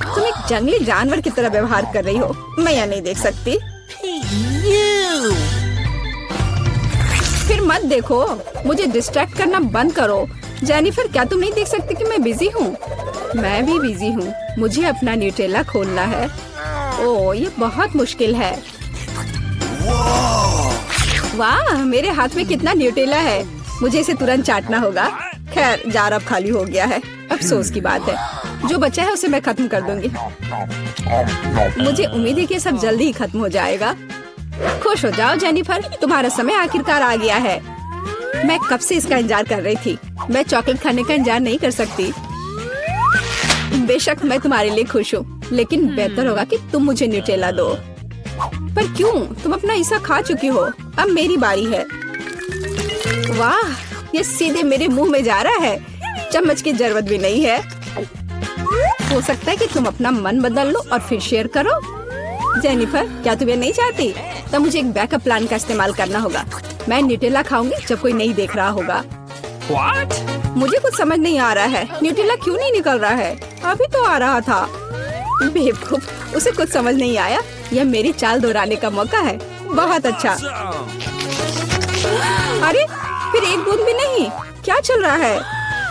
तुम एक जंगली जानवर की तरह व्यवहार कर रही हो। मैं यह नहीं देख सकती। फिर मत देखो, मुझे डिस्ट्रैक्ट करना बंद करो। जेनिफर, क्या तुम नहीं देख सकती कि मैं बिजी हूँ? मैं भी बिजी हूँ। मुझे अपना न्यूटेला खोलना है। ओह, ये बहुत मुश्किल है। वाह, मेरे हाथ में कितना न्यूटेला है। मुझे इसे तुरंत चाटना होगा। खैर, जार अब खाली हो गया है। अफसोस की बात है। जो बचा है उसे मैं खत्म कर दूंगी। मुझे उम्मीद है कि सब जल्दी ही खत्म हो जाएगा। खुश हो जाओ जेनिफर, तुम्हारा समय आखिरकार आ गया है। मैं कब से इसका इंतजार कर रही थी। मैं चॉकलेट खाने का इंतजार नहीं कर सकती। बेशक मैं तुम्हारे लिए खुश हूँ, लेकिन बेहतर होगा कि तुम मुझे न्यूटेला दो। पर क्यों? तुम अपना हिस्सा खा चुकी हो। अब मेरी बारी है। वाह, ये सीधे मेरे मुंह में जा रहा है। चम्मच की जरूरत भी नहीं है। हो सकता है कि तुम अपना मन बदल लो और फिर शेयर करो। जेनिफर, क्या तुम ये नहीं चाहती? तब मुझे एक बैकअप प्लान का इस्तेमाल करना होगा। मैं न्यूटेला खाऊंगी जब कोई नहीं देख रहा होगा। What? मुझे कुछ समझ नहीं आ रहा है, न्यूटेला क्यों नहीं निकल रहा है? अभी तो आ रहा था। बेवकूफ, उसे कुछ समझ नहीं आया। यह मेरी चाल दोहराने का मौका है। बहुत अच्छा। अरे फिर एक बूंद भी नहीं, क्या चल रहा है?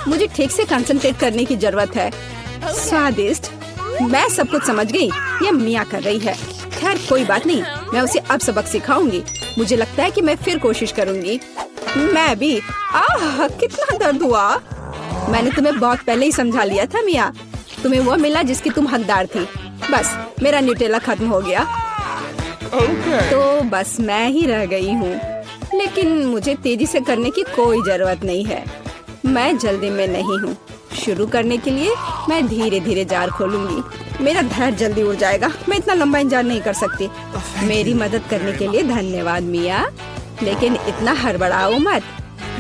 मुझे ठीक से कंसंट्रेट करने की जरूरत है। स्वादिष्ट, मैं सब कुछ समझ गई। यह मिया कर रही है। खैर कोई बात नहीं, मैं उसे अब सबक सिखाऊंगी। मुझे लगता है कि मैं फिर कोशिश करूंगी। मैं भी। आह, कितना दर्द हुआ। मैंने तुम्हें बहुत पहले ही समझा लिया था मिया। तुम्हें वो मिला जिसकी तुम हकदार थी। बस मेरा न्यूटेला खत्म हो गया। तो बस मैं ही रह गई हूँ। लेकिन मुझे तेजी से करने की कोई जरूरत नहीं है। मैं जल्दी में नहीं हूँ। शुरू करने के लिए मैं धीरे धीरे जार खोलूंगी। मेरा धैर्य जल्दी उड़ जाएगा। मैं इतना लंबा इंतजार नहीं कर सकती। मेरी मदद करने के लिए धन्यवाद मिया, लेकिन इतना हड़बड़ाओ मत।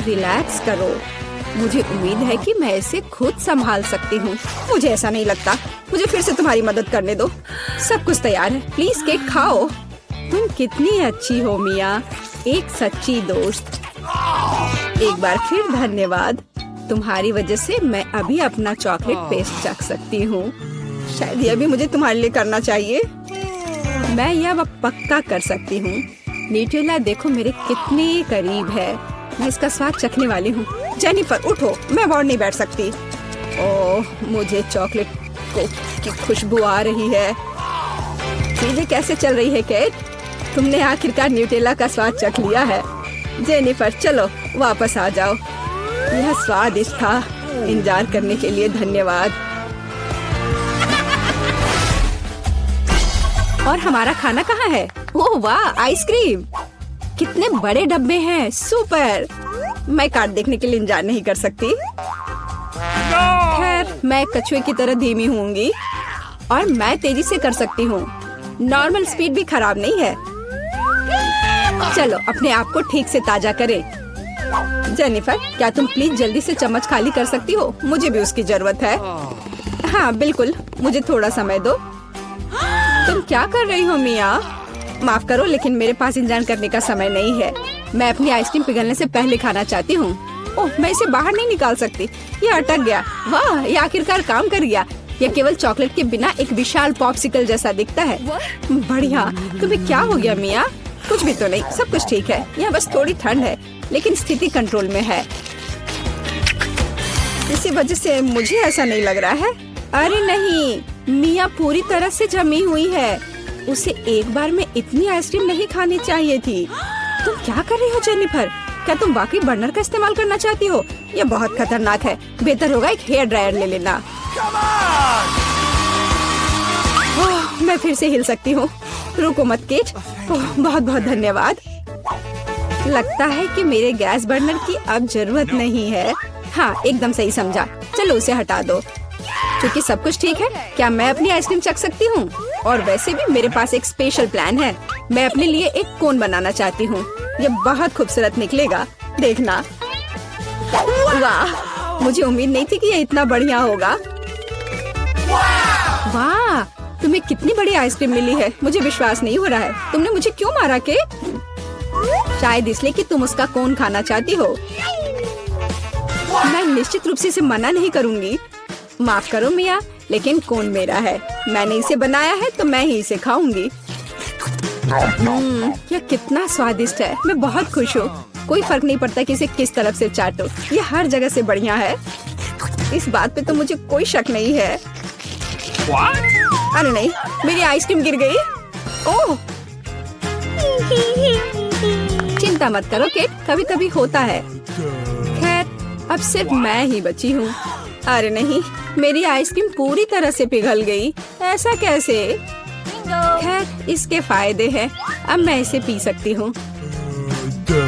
रिलैक्स करो। मुझे उम्मीद है कि मैं इसे खुद संभाल सकती हूँ। मुझे ऐसा नहीं लगता। मुझे फिर से तुम्हारी मदद करने दो। सब कुछ तैयार है। प्लीज केक खाओ। तुम कितनी अच्छी हो मिया, एक सच्ची दोस्त। एक बार फिर धन्यवाद। तुम्हारी वजह से मैं अभी अपना चॉकलेट पेस्ट चख सकती हूँ। शायद यह भी मुझे तुम्हारे लिए करना चाहिए। मैं यह अब पक्का कर सकती हूँ। न्यूटेला देखो मेरे कितने करीब है। मैं इसका स्वाद चखने वाली हूँ। जेनिफर उठो, मैं और नहीं बैठ सकती। ओह, मुझे चॉकलेट की खुशबू आ रही है। चीजें कैसे चल रही है केट? तुमने आखिरकार न्यूटेला का स्वाद चख लिया है। जेनिफर चलो वापस आ जाओ। यह स्वादिष्ट था। इंतजार करने के लिए धन्यवाद। और हमारा खाना कहाँ है? ओह वाह, आइसक्रीम। कितने बड़े डब्बे हैं। सुपर। मैं कार्ड देखने के लिए इंतजार नहीं कर सकती। खैर मैं कछुए की तरह धीमी होंगी और मैं तेजी से कर सकती हूँ। नॉर्मल स्पीड भी खराब नहीं है। चलो अपने आप को ठीक से ताजा करें। जेनिफर, क्या तुम प्लीज जल्दी से चम्मच खाली कर सकती हो? मुझे भी उसकी जरूरत है। हाँ बिल्कुल, मुझे थोड़ा समय दो। तुम क्या कर रही हो मिया? माफ करो, लेकिन मेरे पास इंतजार करने का समय नहीं है। मैं अपनी आइसक्रीम पिघलने से पहले खाना चाहती हूँ। ओह, मैं इसे बाहर नहीं निकाल सकती। ये अटक गया। वाह, ये आखिरकार काम कर गया। यह केवल चॉकलेट के बिना एक विशाल पॉप्सिकल जैसा दिखता है। बढ़िया। तुम्हें क्या हो गया मिया? कुछ भी तो नहीं, सब कुछ ठीक है। यहाँ बस थोड़ी ठंड है, लेकिन स्थिति कंट्रोल में है। इसी वजह से मुझे ऐसा नहीं लग रहा है। अरे नहीं, मिया पूरी तरह से जमी हुई है। उसे एक बार में इतनी आइसक्रीम नहीं खानी चाहिए थी। तुम क्या कर रही हो जेनिफर? क्या तुम वाकई बर्नर का इस्तेमाल करना चाहती हो? यह बहुत खतरनाक है। बेहतर होगा एक हेयर ड्रायर ले लेना। मैं फिर से हिल सकती हूँ। रुको मत केट। बहुत बहुत धन्यवाद। लगता है कि मेरे गैस बर्नर की अब जरूरत नहीं है। हाँ एकदम सही समझा। चलो उसे हटा दो। क्योंकि सब कुछ ठीक है, क्या मैं अपनी आइसक्रीम चख सकती हूँ? और वैसे भी मेरे पास एक स्पेशल प्लान है। मैं अपने लिए एक कोन बनाना चाहती हूँ। ये बहुत खूबसूरत निकलेगा, देखना। वाह, मुझे उम्मीद नहीं थी कि ये इतना बढ़िया होगा। वाह, तुम्हें कितनी बड़ी आइसक्रीम मिली है। मुझे विश्वास नहीं हो रहा है। तुमने मुझे क्यों मारा के? शायद इसलिए कि तुम उसका कोन खाना चाहती हो। मैं निश्चित रूप से इसे मना नहीं करूंगी। माफ करो मिया, लेकिन कोन मेरा है। मैंने इसे बनाया है तो मैं ही इसे खाऊंगी। यह कितना स्वादिष्ट है। मैं बहुत खुश हूँ। कोई फर्क नहीं पड़ता कि इसे किस तरफ से चाटो। ये हर जगह से बढ़िया है। इस बात पे तो मुझे कोई शक नहीं है। अरे नहीं, मेरी आइसक्रीम गिर गई। ओह, चिंता मत करो केट, कभी कभी होता है। खैर अब सिर्फ मैं ही बची हूँ। अरे नहीं, मेरी आइसक्रीम पूरी तरह से पिघल गई। ऐसा कैसे? खैर इसके फायदे हैं। अब मैं इसे पी सकती हूँ।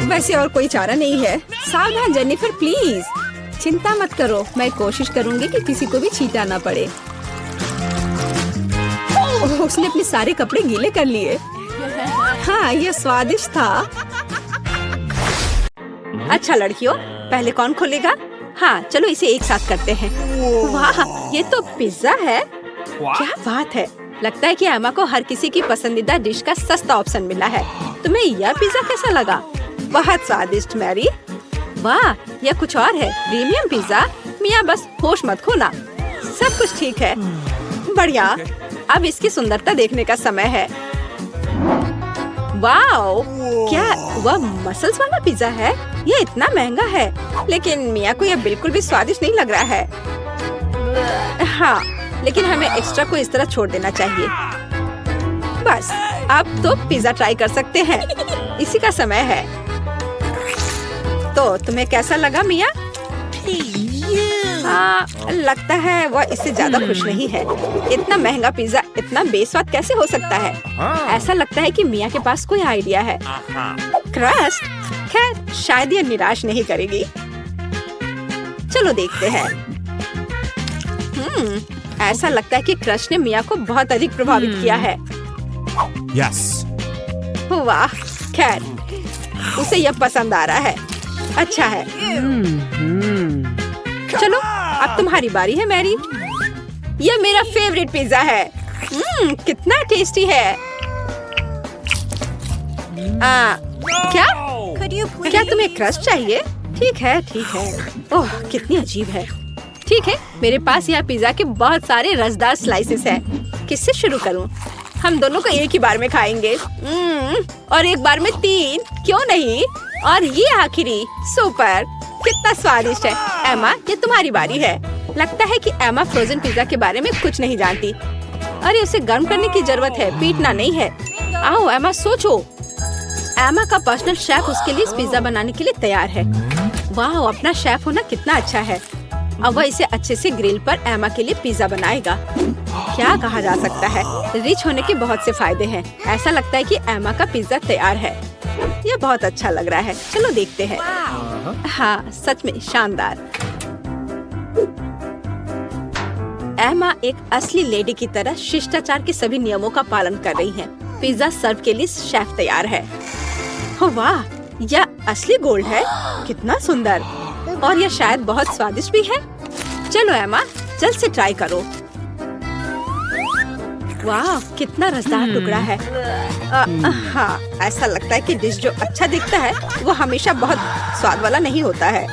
वैसे और कोई चारा नहीं है। सावधान जेनिफर, प्लीज। चिंता मत करो, मैं कोशिश करूंगी कि किसी को भी छींटा ना पड़े। उसने अपने सारे कपड़े गीले कर लिए। हाँ, यह स्वादिष्ट था। अच्छा लड़कियों, पहले कौन खोलेगा? हाँ चलो इसे एक साथ करते हैं। वाह, ये तो पिज्जा है। क्या बात है। लगता है कि एमा को हर किसी की पसंदीदा डिश का सस्ता ऑप्शन मिला है। तुम्हें यह पिज्जा कैसा लगा? बहुत स्वादिष्ट मैरी। वाह, यह कुछ और है। Premium pizza. मिया बस होश मत खोना, सब कुछ ठीक है। बढ़िया, अब इसकी सुंदरता देखने का समय है। वाओ, क्या वह मसल्स वाला पिज्जा है? यह इतना महंगा है, लेकिन मिया को यह बिल्कुल भी स्वादिष्ट नहीं लग रहा है। हाँ, लेकिन हमें एक्स्ट्रा को इस तरह छोड़ देना चाहिए। बस, अब तो पिज्जा ट्राई कर सकते हैं। इसी का समय है। तो तुम्हें कैसा लगा मिया? लगता है वह इससे ज्यादा खुश नहीं है। इतना महंगा पिज्जा इतना बेस्वाद कैसे हो सकता है? ऐसा लगता है कि मिया के पास कोई आइडिया है। क्रस्ट, खैर शायद यह निराश नहीं करेगी। चलो देखते हैं। ऐसा लगता है कि क्रस्ट ने मिया को बहुत अधिक प्रभावित किया है। Yes. वाह, खैर उसे यह पसंद आ रहा है। अच्छा है। चलो, अब तुम्हारी बारी है मैरी। यह मेरा फेवरेट पिज्जा है। कितना टेस्टी है। क्या तुम्हें क्रस्ट चाहिए? ठीक है, ठीक है। ओह, कितनी अजीब है। ठीक है, मेरे पास यहाँ पिज्जा के बहुत सारे रसदार स्लाइसेस हैं। किससे शुरू करूँ? हम दोनों को एक ही बार में खाएंगे। और एक बार में 3, क्यों नहीं? और ये आखिरी, सुपर, कितना स्वादिष्ट है। एमा, ये तुम्हारी बारी है। लगता है कि एमा फ्रोजन पिज्जा के बारे में कुछ नहीं जानती। अरे उसे गर्म करने की जरूरत है, पीटना नहीं है। आओ एमा, सोचो। एमा का पर्सनल शेफ उसके लिए इस पिज्जा बनाने के लिए तैयार है। वाह, अपना शेफ होना कितना अच्छा है। अब वह इसे अच्छे से ग्रिल पर एमा के लिए पिज्जा बनाएगा। क्या कहा जा सकता है, रिच होने के बहुत से फायदे हैं। ऐसा लगता है कि एमा का पिज्जा तैयार है। यह बहुत अच्छा लग रहा है। चलो देखते हैं। हाँ, सच में शानदार। एमा एक असली लेडी की तरह शिष्टाचार के सभी नियमों का पालन कर रही है। पिज्जा सर्व के लिए शेफ तैयार है। हो वाह, यह असली गोल्ड है। कितना सुंदर, और यह शायद बहुत स्वादिष्ट भी है। चलो एमा, जल्द से ट्राई करो। वाह, कितना रसदार टुकड़ा है। हाँ, ऐसा लगता है कि डिश जो अच्छा दिखता है वो हमेशा बहुत स्वाद वाला नहीं होता है।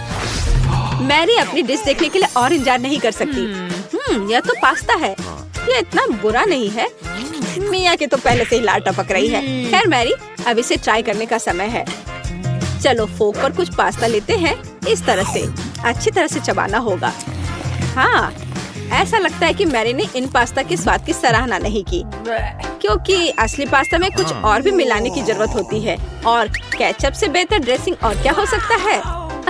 मैरी अपनी डिश देखने के लिए और इंतजार नहीं कर सकती। यह तो पास्ता है। यह इतना बुरा नहीं है। मिया के तो पहले से ही लार टपक रही है। खैर मैरी, अब इसे ट्राई करने का समय है। चलो फोक पर कुछ पास्ता लेते हैं। इस तरह से अच्छी तरह से चबाना होगा। हाँ, ऐसा लगता है कि मैरी ने इन पास्ता के स्वाद की सराहना नहीं की, क्योंकि असली पास्ता में कुछ और भी मिलाने की जरूरत होती है। और केचप से बेहतर ड्रेसिंग और क्या हो सकता है?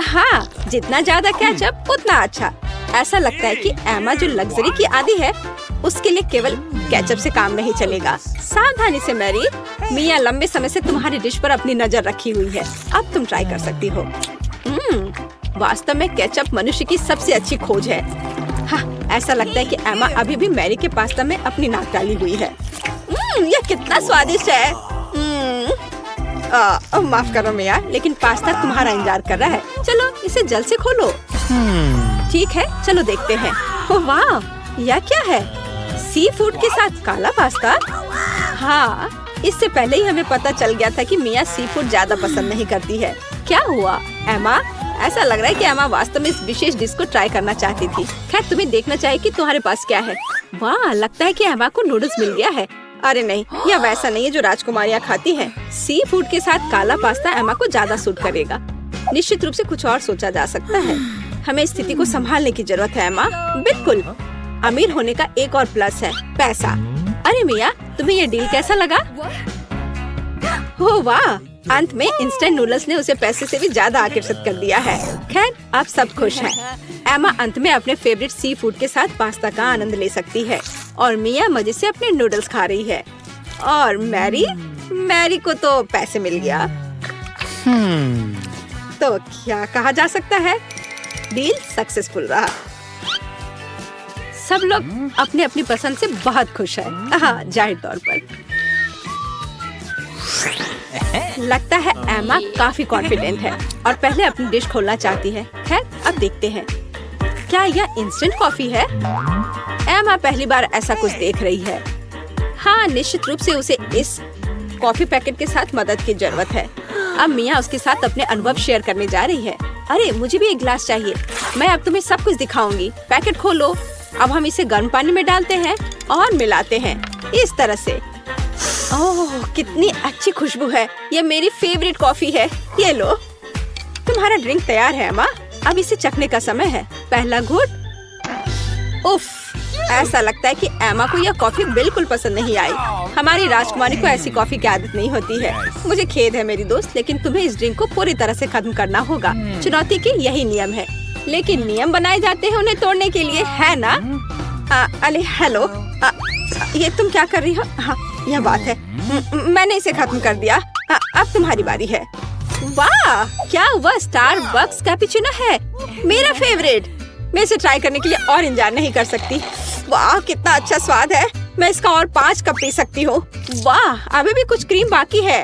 हाँ, जितना ज्यादा केचप उतना अच्छा। ऐसा लगता है कि एमा जो लग्जरी की आदी है, उसके लिए केवल केचप से काम नहीं चलेगा। सावधानी से मैरी, मिया लंबे समय से तुम्हारी डिश पर अपनी नजर रखी हुई है। अब तुम ट्राई कर सकती हो। वास्तव में केचप मनुष्य की सबसे अच्छी खोज है। हाँ, ऐसा लगता है कि एमा अभी भी मैरी के पास्ता में अपनी नाक डाली हुई है। यह कितना स्वादिष्ट है। माफ करो मिया, लेकिन पास्ता तुम्हारा इंतजार कर रहा है। चलो इसे जल्द से खोलो। ठीक है, चलो देखते हैं। ओह वाह, यह क्या है? सी फूड के साथ काला पास्ता? हाँ, इससे पहले ही हमें पता चल गया था कि मिया सी फूड ज्यादा पसंद नहीं करती है। क्या हुआ एमा? ऐसा लग रहा है कि एमा वास्तव में इस विशेष डिश को ट्राई करना चाहती थी। खैर, तुम्हें देखना चाहिए कि तुम्हारे पास क्या है। वाह, लगता है कि एमा को नूडल्स मिल गया है। अरे नहीं, यह वैसा नहीं है जो राजकुमारियाँ खाती हैं। सी फूड के साथ काला पास्ता एमा को ज्यादा सूट करेगा। निश्चित रूप से कुछ और सोचा जा सकता है। हमें स्थिति को संभालने की जरूरत है एमा। बिल्कुल, अमीर होने का एक और प्लस है, पैसा। अरे मिया, तुम्हें ये डील कैसा लगा? हो वाह, अंत में इंस्टेंट नूडल्स ने उसे पैसे से भी ज्यादा आकर्षित कर दिया है। खैर, अब सब खुश हैं। एमा अंत में अपने फेवरेट सी फूड के साथ पास्ता का आनंद ले सकती है और मिया मजे से अपने नूडल्स खा रही है। और मैरी को तो पैसे मिल गया। तो क्या कहा जा सकता है, डील सक्सेसफुल रहा। सब लोग अपने अपनी पसंद से बहुत खुश हैं। हाँ, जाहिर तौर पर लगता है एमा काफी कॉन्फिडेंट है और पहले अपनी डिश खोलना चाहती है। खैर, अब देखते हैं। क्या यह इंस्टेंट कॉफी है? एमा पहली बार ऐसा कुछ देख रही है। हाँ, निश्चित रूप से उसे इस कॉफी पैकेट के साथ मदद की जरूरत है। अब मिया उसके साथ अपने अनुभव शेयर करने जा रही है। अरे मुझे भी एक ग्लास चाहिए। मैं अब तुम्हें सब कुछ दिखाऊंगी। पैकेट खोलो। अब हम इसे गर्म पानी में डालते हैं और मिलाते हैं इस तरह से। ओह कितनी अच्छी खुशबू है। ये मेरी फेवरेट कॉफी है। ये लो, तुम्हारा ड्रिंक तैयार है अम्मा। अब इसे चखने का समय है। पहला घूंट। उफ, ऐसा लगता है कि एमा को यह कॉफी बिल्कुल पसंद नहीं आई। हमारी राजकुमारी को ऐसी कॉफी की आदत नहीं होती है। मुझे खेद है मेरी दोस्त, लेकिन तुम्हें इस ड्रिंक को पूरी तरह से खत्म करना होगा। चुनौती के यही नियम है, लेकिन नियम बनाए जाते हैं उन्हें तोड़ने के लिए, है ना? अरे हेलो, ये तुम क्या कर रही हो? हाँ, यह बात है। मैंने इसे खत्म कर दिया। अब तुम्हारी बारी है। वाह, क्या वह स्टारबक्स कैपुचिनो है, मेरा फेवरेट। मैं इसे ट्राई करने के लिए और इंतजार नहीं कर सकती। वाह कितना अच्छा स्वाद है। मैं इसका और 5 कप पी सकती हूँ। वाह, अभी भी कुछ क्रीम बाकी है।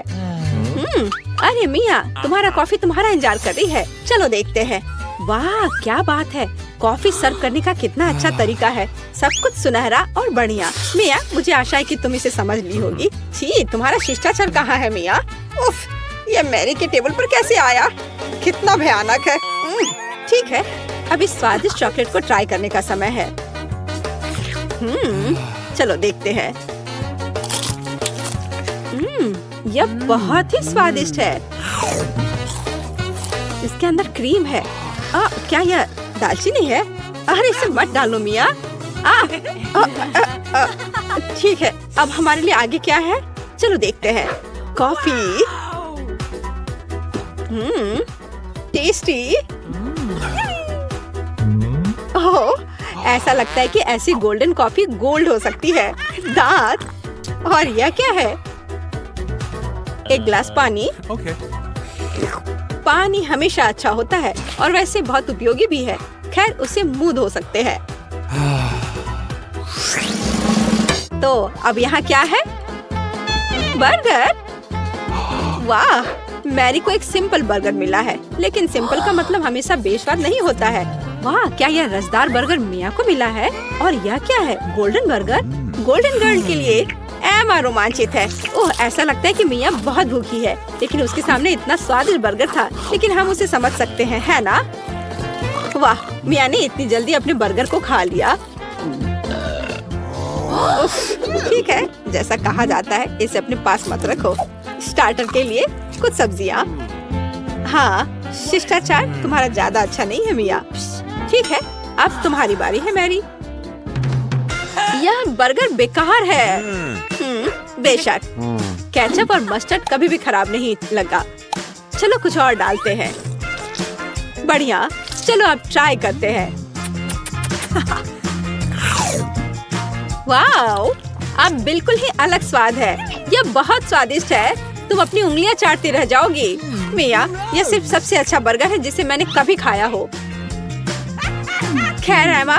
अरे मिया, तुम्हारा कॉफी तुम्हारा इंतजार कर रही है। चलो देखते हैं। वाह क्या बात है। कॉफी सर्व करने का कितना अच्छा तरीका है। सब कुछ सुनहरा और बढ़िया। मिया, मुझे आशा है कि तुम इसे समझ ली होगी। छी, तुम्हारा शिष्टाचार कहाँ है मिया? उफ, ये मैरी के टेबल पर कैसे आया? कितना भयानक है। ठीक है, अब इस स्वादिष्ट चॉकलेट को ट्राई करने का समय है। चलो देखते हैं। यह बहुत ही स्वादिष्ट है। इसके अंदर क्रीम है। क्या यह दालचीनी है? अरे इसे मत डालो मिया। ठीक है, अब हमारे लिए आगे क्या है? चलो देखते हैं। कॉफी। टेस्टी। ओह, ऐसा लगता है कि ऐसी गोल्डन कॉफी गोल्ड हो सकती है। दांत। और यह क्या है? एक गिलास पानी। पानी हमेशा अच्छा होता है और वैसे बहुत उपयोगी भी है। खैर, उसे मुंह धो सकते हैं। तो अब यहाँ क्या है? बर्गर। वाह, मैरी को एक सिंपल बर्गर मिला है, लेकिन सिंपल का मतलब हमेशा बेस्वाद नहीं होता है। वाह, क्या यह रसदार बर्गर मिया को मिला है? और यह क्या है? Golden burger. गोल्डन गर्ल के लिए एमा रोमांचित है। ओह, ऐसा लगता है कि मिया बहुत भूखी है, लेकिन उसके सामने इतना स्वादिष्ट बर्गर था। लेकिन हम उसे समझ सकते हैं, है ना? वाह, मिया ने इतनी जल्दी अपने बर्गर को खा लिया। ठीक है, जैसा कहा जाता है, इसे अपने पास मत रखो। स्टार्टर के लिए कुछ सब्जियाँ। हाँ, शिष्टाचार तुम्हारा ज्यादा अच्छा नहीं है मिया। ठीक है, अब तुम्हारी बारी है मैरी। यह बर्गर बेकार है। बेशक, केचप और मस्टर्ड कभी भी खराब नहीं लगा। चलो कुछ और डालते हैं। बढ़िया, चलो अब ट्राई करते हैं। वाओ, अब बिल्कुल ही अलग स्वाद है। यह बहुत स्वादिष्ट है। तुम अपनी उंगलियां चाटती रह जाओगी। मिया, यह सिर्फ सबसे अच्छा बर्गर है जिसे मैंने कभी खाया हो। खैर एमा,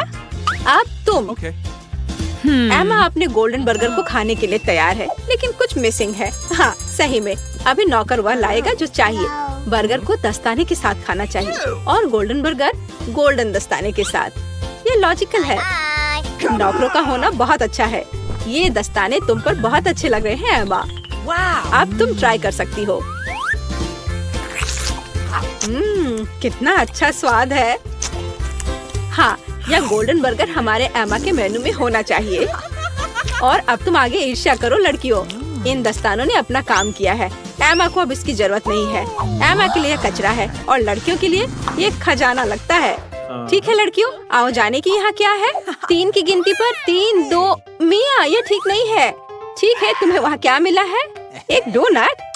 अब तुम। एमा अपने गोल्डन बर्गर को खाने के लिए तैयार है, लेकिन कुछ मिसिंग है। हाँ, सही में अभी नौकर वह लाएगा जो चाहिए। बर्गर को दस्ताने के साथ खाना चाहिए और गोल्डन बर्गर गोल्डन दस्ताने के साथ। ये लॉजिकल है। नौकरों का होना बहुत अच्छा है। ये दस्ताने तुम पर बहुत अच्छे लग रहे हैं एमा। अब तुम ट्राई कर सकती हो। कितना अच्छा स्वाद है। हाँ, यह गोल्डन बर्गर हमारे एमा के मेनू में होना चाहिए। और अब तुम आगे ईर्ष्या करो लड़कियों। इन दस्तानों ने अपना काम किया है। एमा को अब इसकी जरूरत नहीं है। एमा के लिए कचरा है और लड़कियों के लिए ये खजाना लगता है। ठीक है लड़कियों, आओ जाने की यहाँ क्या है? 3 की गिनती पर 3, 2। मिया, ये ठीक नहीं है। ठीक है, तुम्हें वहाँ क्या मिला है? एक डोनट।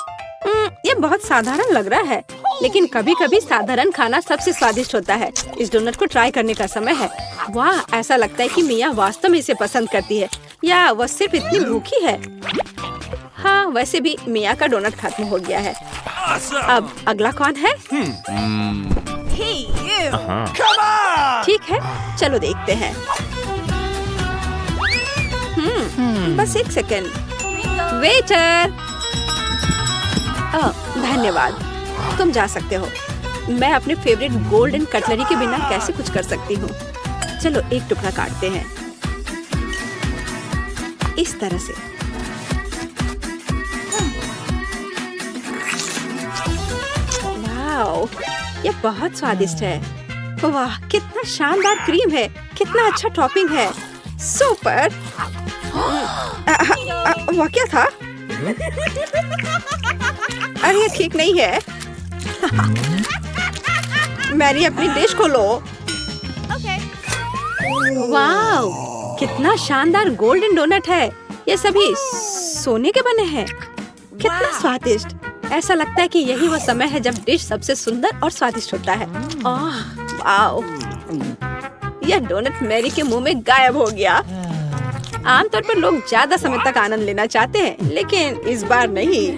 ये बहुत साधारण लग रहा है, लेकिन कभी कभी साधारण खाना सबसे स्वादिष्ट होता है। इस डोनट को ट्राई करने का समय है। वाह, ऐसा लगता है कि मिया वास्तव में इसे पसंद करती है, या वह सिर्फ इतनी भूखी है। हाँ, वैसे भी मिया का डोनट खत्म हो गया है। अब अगला कौन है? ठीक है, चलो देखते हैं। बस एक सेकेंड। वेटर, धन्यवाद, तुम जा सकते हो। मैं अपने फेवरेट गोल्डन कटलरी के बिना कैसे कुछ कर सकती हूँ। चलो एक टुकड़ा काटते हैं इस तरह से। वाओ, ये बहुत स्वादिष्ट है। वाह, कितना शानदार क्रीम है, कितना अच्छा टॉपिंग है, सुपर। वाह, क्या था? अरे ये ठीक नहीं है। मैरी, अपनी डिश खोलो। वाह, कितना शानदार गोल्डन डोनट है। ये सभी सोने के बने हैं। कितना स्वादिष्ट। ऐसा लगता है कि यही वो समय है जब डिश सबसे सुंदर और स्वादिष्ट होता है। वाह, यह डोनट मैरी के मुंह में गायब हो गया। आमतौर पर लोग ज्यादा समय तक आनंद लेना चाहते हैं, लेकिन इस बार नहीं।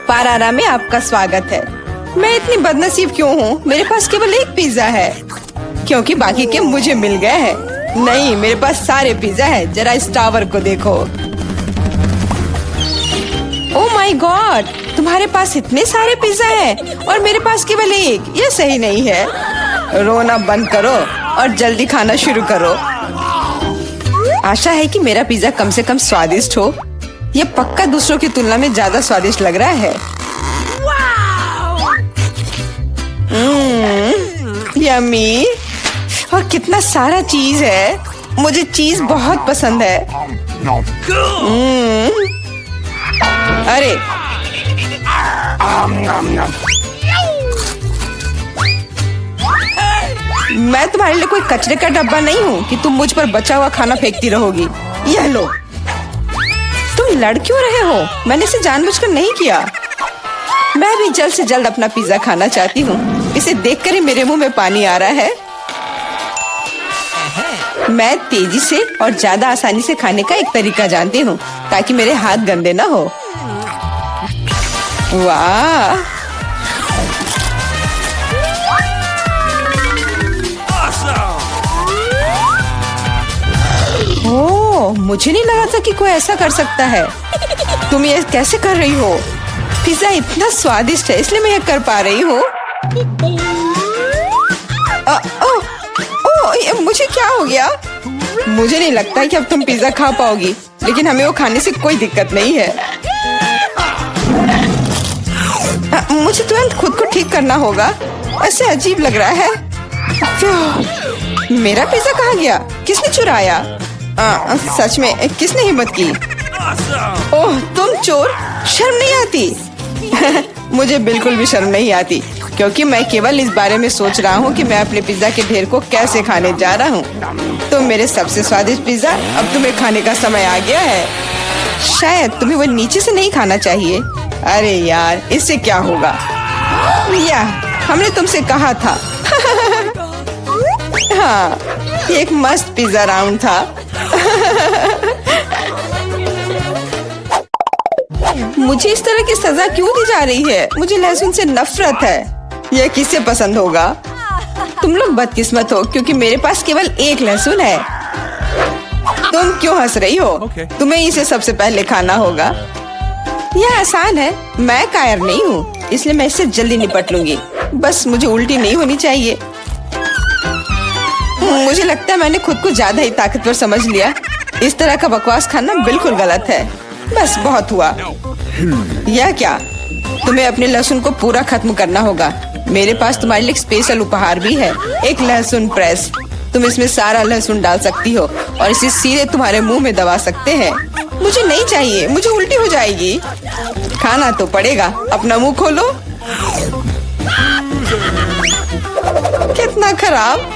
पारारा में आपका स्वागत है। मैं इतनी बदनसीब क्यों हूँ? मेरे पास केवल एक पिज्जा है, क्योंकि बाकी के मुझे मिल गए हैं। नहीं, मेरे पास सारे पिज्जा है। जरा इस टावर को देखो। ओह माय गॉड, तुम्हारे पास इतने सारे पिज्जा हैं और मेरे पास केवल एक। ये सही नहीं है। रोना बंद करो और जल्दी खाना शुरू करो। आशा है कि मेरा पिज्जा कम से कम स्वादिष्ट हो। ये पक्का दूसरों की तुलना में ज्यादा स्वादिष्ट लग रहा है। यम्मी। और कितना सारा चीज है। मुझे चीज बहुत पसंद है। अरे मैं तुम्हारे लिए कोई कचरे का डब्बा नहीं हूँ कि तुम मुझ पर बचा हुआ खाना फेंकती रहोगी। यह लो। तुम लड़ क्यों रहे हो? मैंने इसे जानबूझकर नहीं किया। मैं भी जल्द से जल्द अपना पिज्जा खाना चाहती हूँ। इसे देखकर ही मेरे मुंह में पानी आ रहा है। मैं तेजी से और ज्यादा आसानी से खाने का एक तरीका जानती हूँ, ताकि मेरे हाथ गंदे ना हो। वाह, ओह, मुझे नहीं लगा था कि कोई ऐसा कर सकता है। तुम ये कैसे कर रही हो? पिज्जा इतना स्वादिष्ट है, इसलिए मैं ये कर पा रही हूँ। ये मुझे क्या हो गया? मुझे नहीं लगता कि अब तुम पिज्जा खा पाओगी, लेकिन हमें वो खाने से कोई दिक्कत नहीं है। मुझे तुरंत खुद को ठीक करना होगा। ऐसे अजीब लग रहा है। मेरा पिज्जा कहाँ गया? किसने चुराया? सच में किसने हिम्मत की? ओह, तुम चोर! शर्म नहीं आती? मुझे बिल्कुल भी शर्म नहीं आती, क्योंकि मैं केवल इस बारे में सोच रहा हूँ कि मैं अपने पिज्जा के ढेर को कैसे खाने जा रहा हूँ। तो मेरे सबसे स्वादिष्ट पिज्जा, अब तुम्हें खाने का समय आ गया है। शायद तुम्हें वो नीचे से नहीं खाना चाहिए। अरे यार, इससे क्या होगा? या हमने तुमसे कहा था। हाँ, ये एक मस्त पिज्जा राउंड था। मुझे इस तरह की सजा क्यों दी जा रही है? मुझे लहसुन से नफरत है। यह किसे पसंद होगा? तुम लोग बदकिस्मत हो, क्योंकि मेरे पास केवल एक लहसुन है। तुम क्यों हंस रही हो? तुम्हें इसे सबसे पहले खाना होगा। यह आसान है। मैं कायर नहीं हूँ, इसलिए मैं इससे जल्दी निपट लूंगी। बस मुझे उल्टी नहीं होनी चाहिए। मुझे लगता है मैंने खुद को ज्यादा ही ताकतवर समझ लिया। इस तरह का बकवास खाना बिल्कुल गलत है। बस बहुत हुआ। यह क्या? तुम्हें अपने लहसुन को पूरा खत्म करना होगा। मेरे पास तुम्हारे लिए एक स्पेशल उपहार भी है, एक लहसुन प्रेस। तुम इसमें सारा लहसुन डाल सकती हो और इसे सीधे तुम्हारे मुंह में दबा सकते हैं। मुझे नहीं चाहिए, मुझे उल्टी हो जाएगी। खाना तो पड़ेगा। अपना मुंह खोलो। कितना खराब।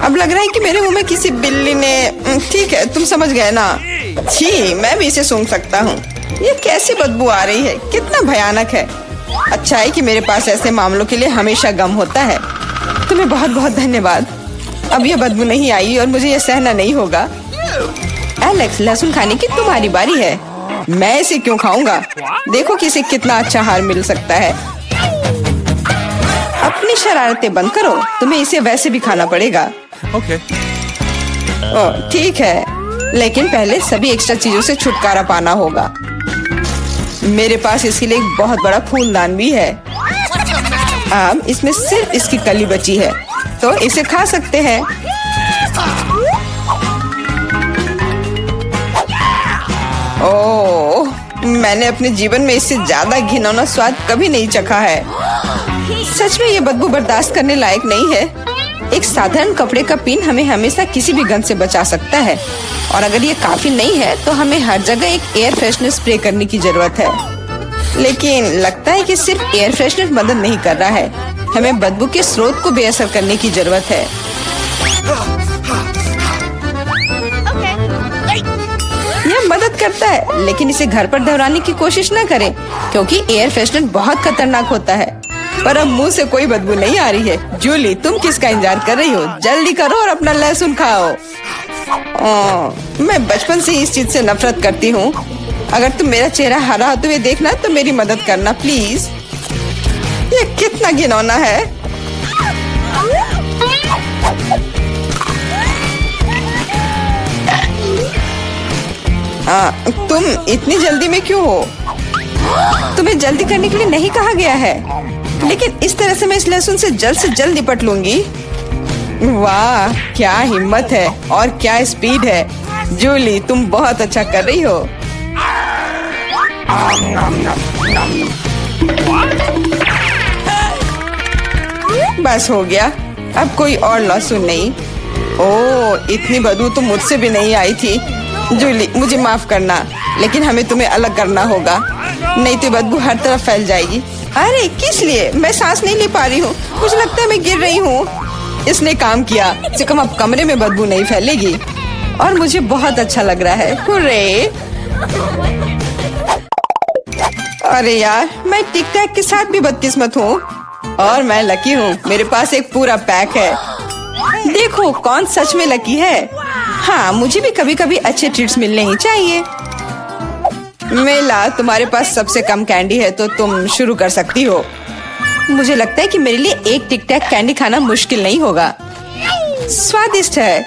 अब लग रहा है कि मेरे मुंह में किसी बिल्ली ने। ठीक है, तुम समझ गए ना? छी, मैं भी इसे सूंघ सकता हूँ। ये कैसी बदबू आ रही है? कितना भयानक है। अच्छा है कि मेरे पास ऐसे मामलों के लिए हमेशा गम होता है। तुम्हें बहुत बहुत धन्यवाद। अब ये बदबू नहीं आई और मुझे ये सहना नहीं होगा। एलेक्स, लहसुन खाने की तुम्हारी बारी है। मैं इसे क्यों खाऊंगा? देखो कि इसे कितना अच्छा आहार मिल सकता है। अपनी शरारतें बंद करो। तुम्हें इसे वैसे भी खाना पड़ेगा। Okay. ओह, ठीक है, लेकिन पहले सभी एक्स्ट्रा चीजों से छुटकारा पाना होगा। मेरे पास इसके लिए एक बहुत बड़ा फूलदान भी है। अब इसमें सिर्फ इसकी कली बची है, तो इसे खा सकते हैं। ओह, मैंने अपने जीवन में इससे ज्यादा घिनौना स्वाद कभी नहीं चखा है। सच में ये बदबू बर्दाश्त करने लायक नहीं है। एक साधारण कपड़े का पिन हमें हमेशा किसी भी गंध से बचा सकता है, और अगर ये काफी नहीं है तो हमें हर जगह एक एयर फ्रेशनर स्प्रे करने की जरूरत है। लेकिन लगता है कि सिर्फ एयर फ्रेशनर मदद नहीं कर रहा है, हमें बदबू के स्रोत को बेअसर करने की जरूरत है। यह मदद करता है, लेकिन इसे घर पर दोहराने की कोशिश न करें, क्योंकि एयर फ्रेशनर बहुत खतरनाक होता है। पर अब मुंह से कोई बदबू नहीं आ रही है। जूली, तुम किसका इंतजार कर रही हो? जल्दी करो और अपना लहसुन खाओ। मैं बचपन से ही इस चीज से नफरत करती हूँ। अगर तुम मेरा चेहरा हरा होते हुए देखना तो मेरी मदद करना प्लीज। ये कितना घिनौना है। तुम इतनी जल्दी में क्यों हो? तुम्हें जल्दी करने के लिए नहीं कहा गया है, लेकिन इस तरह से मैं इस लहसुन से जल्द निपट लूंगी। वाह, क्या हिम्मत है और क्या स्पीड है। जूली, तुम बहुत अच्छा कर रही हो। बस हो गया, अब कोई और लहसुन नहीं। ओह, इतनी बदबू तो मुझसे भी नहीं आई थी। जूली, मुझे माफ करना, लेकिन हमें तुम्हें अलग करना होगा, नहीं तो बदबू हर तरफ फैल जाएगी। अरे किस लिए? मैं सांस नहीं ले पा रही हूँ। मुझे लगता है मैं गिर रही हूँ। इसने काम किया। से कम अब कमरे में बदबू नहीं फैलेगी, और मुझे बहुत अच्छा लग रहा है। हुर्रे! अरे यार, मैं टिक टैक के साथ भी बदकिस्मत हूँ, और मैं लकी हूँ। मेरे पास एक पूरा पैक है। देखो कौन सच में लकी है। हाँ, मुझे भी कभी कभी अच्छे ट्रीट्स मिलने ही चाहिए। मेला, तुम्हारे पास सबसे कम कैंडी है, तो तुम शुरू कर सकती हो। मुझे लगता है कि मेरे लिए एक टिक टैक कैंडी खाना मुश्किल नहीं होगा। स्वादिष्ट है,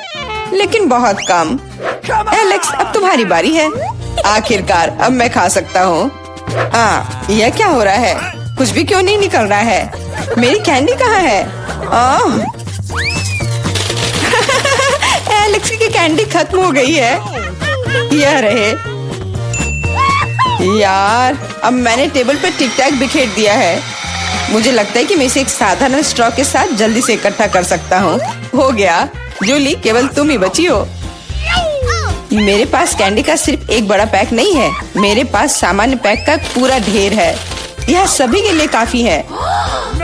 लेकिन बहुत कम। एलेक्स, अब तुम्हारी बारी है। आखिरकार अब मैं खा सकता हूँ। यह क्या हो रहा है? कुछ भी क्यों नहीं निकल रहा है? मेरी कैंडी कहाँ है? एलेक्स की कैंडी खत्म हो गई है। यह रहे। यार, अब मैंने टेबल पर टिक टैक बिखेर दिया है। मुझे लगता है कि मैं इसे एक साधारण स्ट्रॉ के साथ जल्दी से इकट्ठा कर सकता हूँ। हो गया। जूली, केवल तुम ही बची हो। मेरे पास कैंडी का सिर्फ एक बड़ा पैक नहीं है, मेरे पास सामान्य पैक का पूरा ढेर है। यह सभी के लिए काफी है।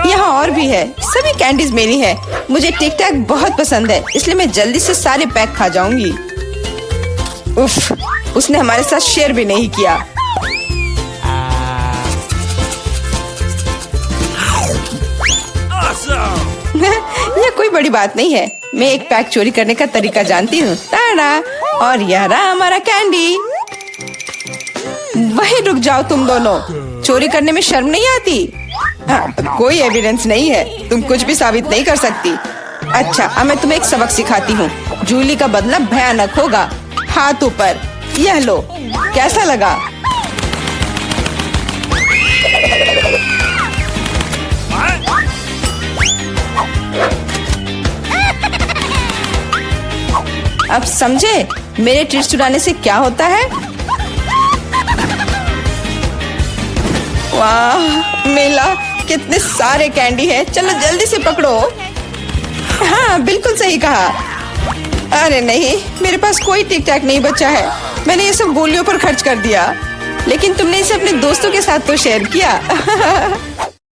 यहाँ और भी है। सभी कैंडीज मेरी है। मुझे टिक टैक बहुत पसंद है, इसलिए मैं जल्दी से सारे पैक खा जाऊंगी। उफ, उसने हमारे साथ शेयर भी नहीं किया। यह कोई बड़ी बात नहीं है। मैं एक पैक चोरी करने का तरीका जानती हूँ। ताड़ा! और यह रहा हमारा कैंडी। वहीं रुक जाओ तुम दोनों। चोरी करने में शर्म नहीं आती? कोई एविडेंस नहीं है, तुम कुछ भी साबित नहीं कर सकती। अच्छा, अब मैं तुम्हें एक सबक सिखाती हूँ। जूली का बदला भयानक होगा। हाथ ऊपर। यह लो, कैसा लगा? अब समझे मेरे ट्रीट्स चुराने से क्या होता है? वाह मेला, कितने सारे कैंडी है। चलो जल्दी से पकड़ो। हाँ, बिल्कुल सही कहा। अरे नहीं, मेरे पास कोई टिक टैक नहीं बचा है। मैंने ये सब गोलियों पर खर्च कर दिया। लेकिन तुमने इसे अपने दोस्तों के साथ तो शेयर किया।